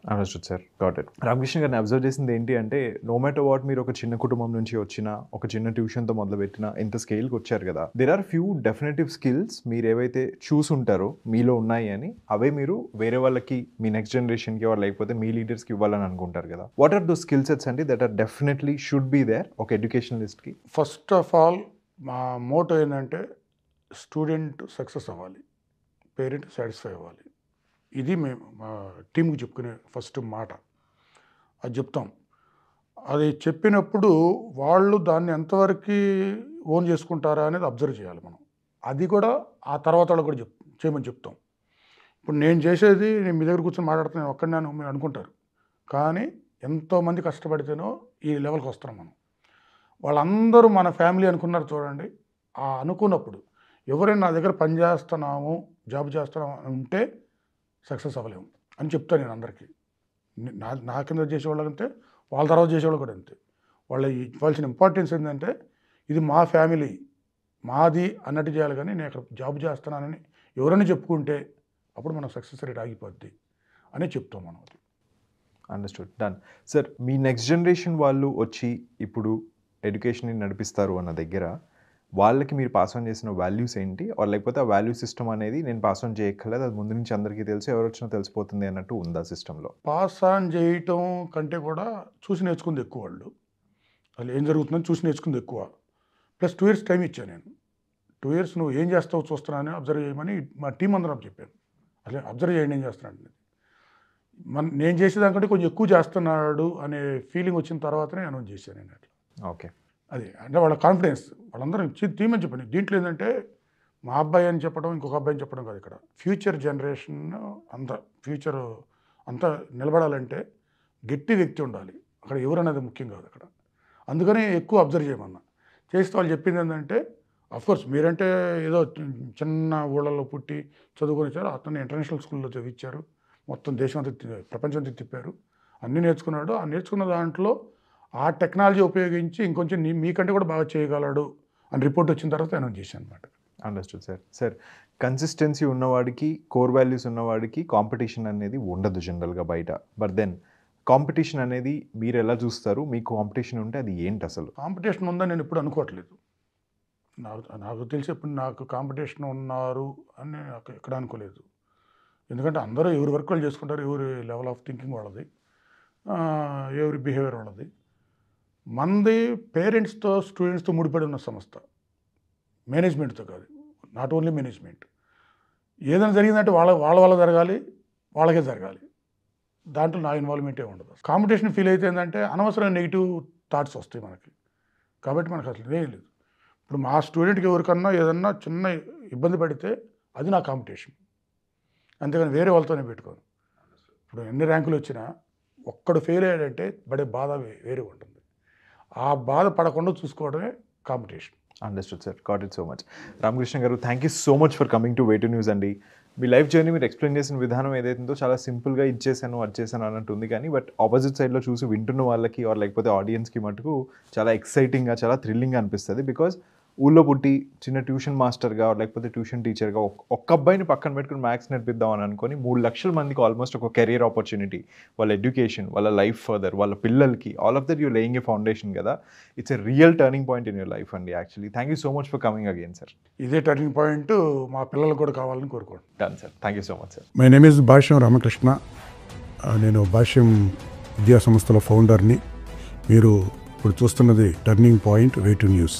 Understood sir, got it. Ramakrishna గారిని అబ్జర్వ్ చేసింది ఏంటి అంటే, నో మ్యాటర్ వాట్ మీరు ఒక చిన్న కుటుంబం నుంచి వచ్చిన, ఒక చిన్న ట్యూషన్తో మొదలుపెట్టిన ఇంత స్కేల్కి వచ్చారు కదా, there are few definitive skills మీరు ఏవైతే చూసుంటారో మీలో ఉన్నాయి అని, అవే మీరు వేరే వాళ్ళకి, మీ నెక్స్ట్ జనరేషన్కి లేకపోతే మీ లీడర్స్కి ఇవ్వాలని అనుకుంటారు కదా. What are those skill sets అంటే that are definitely should be there ఒక ఎడ్యుకేషనలిస్ట్కి? ఫస్ట్ ఆఫ్ ఆల్ మా మోటో ఏంటంటే స్టూడెంట్ సక్సెస్ అవ్వాలి, పేరెంట్ సాటిస్ఫై అవ్వాలి. ఇది మేము మా టీంకి చెప్పుకునే ఫస్ట్ మాట. అది చెప్తాం. అది చెప్పినప్పుడు వాళ్ళు దాన్ని ఎంతవరకు ఓన్ చేసుకుంటారా అనేది అబ్జర్వ్ చేయాలి మనం. అది కూడా ఆ తర్వాత వాళ్ళు కూడా చేయమని చెప్తాం. ఇప్పుడు నేను చేసేది, నేను మీ దగ్గర కూర్చొని మాట్లాడుతున్నాను ఒక్కడిని మీరు అనుకుంటారు, కానీ ఎంతోమంది కష్టపడితేనో ఈ లెవెల్కి వస్తున్నాం మనం. వాళ్ళందరూ మన ఫ్యామిలీ అనుకున్నారు చూడండి. ఆ అనుకున్నప్పుడు ఎవరైనా నా దగ్గర పని చేస్తున్నాము, జాబ్ చేస్తున్నాము అని ఉంటే సక్సెస్ అవ్వలేము అని చెప్తాను నేను అందరికీ. నా కింద చేసేవాళ్ళంటే వాళ్ళ తర్వాత చేసేవాళ్ళు కూడా అంతే. వాళ్ళ ఇవ్వాల్సిన ఇంపార్టెన్స్ ఏంటంటే ఇది మా ఫ్యామిలీ, మాది అన్నట్టు చేయాలి. కానీ నేను ఇక్కడ జాబ్ చేస్తున్నానని ఎవరైనా చెప్పుకుంటే అప్పుడు మన సక్సెస్ రేట్ ఆగిపోద్ది అని చెప్తాం మనం. Understood, done. సార్, మీ నెక్స్ట్ జనరేషన్ వాళ్ళు వచ్చి ఇప్పుడు ఎడ్యుకేషన్ని నడిపిస్తారు అన్న దగ్గర వాళ్ళకి మీరు పాస్ ఆన్ చేసిన వాల్యూస్ ఏంటి, లేకపోతే ఆ వాల్యూ సిస్టమ్ అనేది నేను పాస్ ఆన్ చేయక్కర్లేదు, అది ముందు నుంచి అందరికీ తెలుసు, ఎవరు వచ్చినా తెలిసిపోతుంది అన్నట్టు ఉందా సిస్టంలో? పాస్ ఆన్ చేయటం కంటే కూడా చూసి నేర్చుకుంది ఎక్కువ. వాళ్ళు అసలు ఏం జరుగుతుందని చూసి నేర్చుకుంది ఎక్కువ. ప్లస్ 2 years టైం ఇచ్చాను నేను. 2 years నువ్వు ఏం చేస్తావు చూస్తున్నానని అబ్జర్వ్ చేయమని మా టీం అందరం చెప్పాను. అసలు అబ్జర్వ్ చేయండి ఏం చేస్తున్నాడు. నేను చేసేదానికంటే కొంచెం ఎక్కువ చేస్తున్నాడు అనే ఫీలింగ్ వచ్చిన తర్వాతనే అనౌన్స్ చేశాను నేను. అట్లా ఓకే, అది అంటే వాళ్ళ కాన్ఫిడెన్స్ వాళ్ళందరూ టీం అని చెప్పండి. దీంట్లో ఏంటంటే మా అబ్బాయి అని చెప్పడం, ఇంకొక అబ్బాయి అని చెప్పడం కాదు. ఇక్కడ ఫ్యూచర్ జనరేషన్ ఫ్యూచర్ అంతా నిలబడాలంటే గట్టి వ్యక్తి ఉండాలి. అక్కడ ఎవరనేది ముఖ్యం కాదు అక్కడ. అందుకని ఎక్కువ అబ్జర్వ్ చేయమన్నా. చేస్తే వాళ్ళు చెప్పింది ఏంటంటే, అఫ్కోర్స్ మీరంటే ఏదో చిన్న ఊళ్ళలో పుట్టి చదువుకొని వచ్చారు, అతను ఇంటర్నేషనల్ స్కూల్లో చదివించారు, మొత్తం దేశం అంతా ప్రపంచం అంతా తిప్పారు, అన్నీ నేర్చుకున్నాడు. ఆ నేర్చుకున్న దాంట్లో ఆ టెక్నాలజీ ఉపయోగించి ఇంకొంచెం మీకంటే కూడా బాగా చేయగలడు అని రిపోర్ట్ వచ్చిన తర్వాత అనౌన్స్ చేశాను అనమాట. Understood sir. సార్, కన్సిస్టెన్సీ ఉన్నవాడికి, కోర్ వాల్యూస్ ఉన్నవాడికి కాంపిటీషన్ అనేది ఉండదు జనరల్గా బయట. బట్ దెన్ కాంపిటీషన్ అనేది మీరు ఎలా చూస్తారు? మీకు కాంపిటీషన్ ఉంటే అది ఏంటి అసలు? కాంపిటీషన్ ఉందని నేను ఎప్పుడు అనుకోవట్లేదు. నాకు తెలిసి ఎప్పుడు నాకు కాంపిటీషన్ ఉన్నారు అని నాకు ఎక్కడ అనుకోలేదు. ఎందుకంటే అందరూ ఎవరి వర్క్ వాళ్ళు చేసుకుంటారు, ఎవరి లెవెల్ ఆఫ్ థింకింగ్ వాళ్ళది, ఎవరి బిహేవియర్ వాళ్ళది. మనది పేరెంట్స్తో స్టూడెంట్స్తో ముడిపడి ఉన్న సంస్థ, మేనేజ్మెంట్తో కాదు. Not only management. ఏదైనా జరిగిందంటే వాళ్ళ జరగాలి, వాళ్ళకే జరగాలి. దాంట్లో నా ఇన్వాల్వ్మెంటే ఉండదు. కాంపిటీషన్ ఫీల్ అయితే ఏంటంటే అనవసరమైన నెగిటివ్ థాట్స్ వస్తాయి మనకి. కాబట్టి మనకు అసలు ఏం లేదు. ఇప్పుడు మా స్టూడెంట్కి ఎవరికన్నా ఏదన్నా చిన్న ఇబ్బంది పడితే అది నా కాంపిటీషన్, అంతేగాని వేరే వాళ్ళతోనే పెట్టుకోను. ఇప్పుడు ఎన్ని ర్యాంకులు వచ్చినా ఒక్కడు ఫెయిల్ అయ్యాడంటే పడే బాధ వేరే ఉంటుంది. ఆ బాధ పడకుండా చూసుకోవడమే competition. Understood sir, got it so much. Ramakrishna garu, thank you so much for coming to way two news అండి. మీ లైఫ్ జర్నీ మీరు ఎక్స్ప్లెయిన్ చేసిన విధానం ఏదైతుందో చాలా సింపుల్గా ఇచ్చేసాను అది చేశాను అన్నట్టు ఉంది. కానీ బట్ ఆపోజిట్ సైడ్లో చూసి వింటున్న వాళ్ళకి లేకపోతే ఆడియన్స్కి మటుకు చాలా ఎక్సైటింగ్గా, చాలా థ్రిల్లింగ్గా అనిపిస్తుంది. బికాజ్ ఊళ్ళో పుట్టి చిన్న ట్యూషన్ మాస్టర్గా లేకపోతే ట్యూషన్ టీచర్గా ఒక్క అబ్బాయిని పక్కన పెట్టుకుని మ్యాథ్స్ నేర్పిద్దాం అని అనుకొని 3 లక్షల మందికి ఆల్మోస్ట్ ఒక కెరియర్ ఆపర్చునిటీ, వాళ్ళ ఎడ్యుకేషన్, వాళ్ళ లైఫ్ ఫర్దర్, వాళ్ళ పిల్లలకి, all of that you laying a foundation కదా. It's a real turning point in your life అండి. Actually thank you so much for coming again sir. ఇదే టర్నింగ్ పాయింట్ మా పిల్లలకు కూడా కావాలని కోరుకోండి. Done sir, thank you so much sir. My name is Bhashyam Ramakrishna. నేను భాష్యం విద్యా సంస్థల ఫౌండర్ని. మీరు ఇప్పుడు చూస్తున్నది టర్నింగ్ పాయింట్ వే2 న్యూస్.